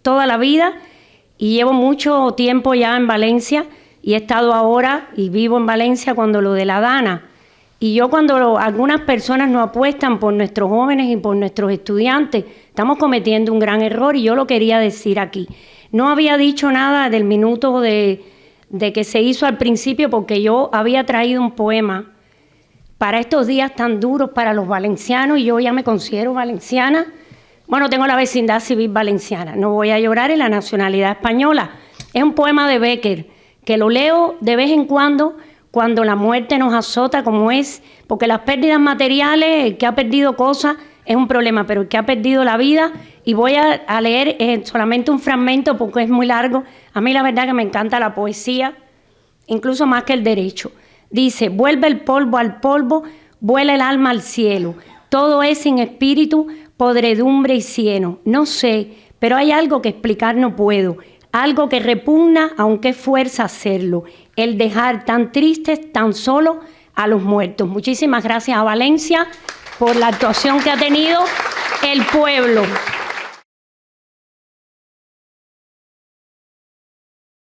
S2: Toda la vida, y llevo mucho tiempo ya en Valencia y he estado ahora y vivo en Valencia cuando lo de la DANA. Y yo cuando algunas personas no apuestan por nuestros jóvenes y por nuestros estudiantes, estamos cometiendo un gran error y yo lo quería decir aquí. No había dicho nada del minuto de que se hizo al principio porque yo había traído un poema para estos días tan duros para los valencianos y yo ya me considero valenciana. Bueno, tengo la vecindad civil valenciana, no voy a llorar en la nacionalidad española. Es un poema de Bécquer que lo leo de vez en cuando la muerte nos azota como es, porque las pérdidas materiales, el que ha perdido cosas es un problema, pero el que ha perdido la vida, y voy a leer solamente un fragmento porque es muy largo. A mí la verdad que me encanta la poesía, incluso más que el derecho. Dice: vuelve el polvo al polvo, vuela el alma al cielo, todo es sin espíritu, podredumbre y cieno. No sé, pero hay algo que explicar no puedo, algo que repugna aunque es fuerza hacerlo, el dejar tan tristes, tan solo a los muertos. Muchísimas gracias a Valencia por la actuación que ha tenido el pueblo.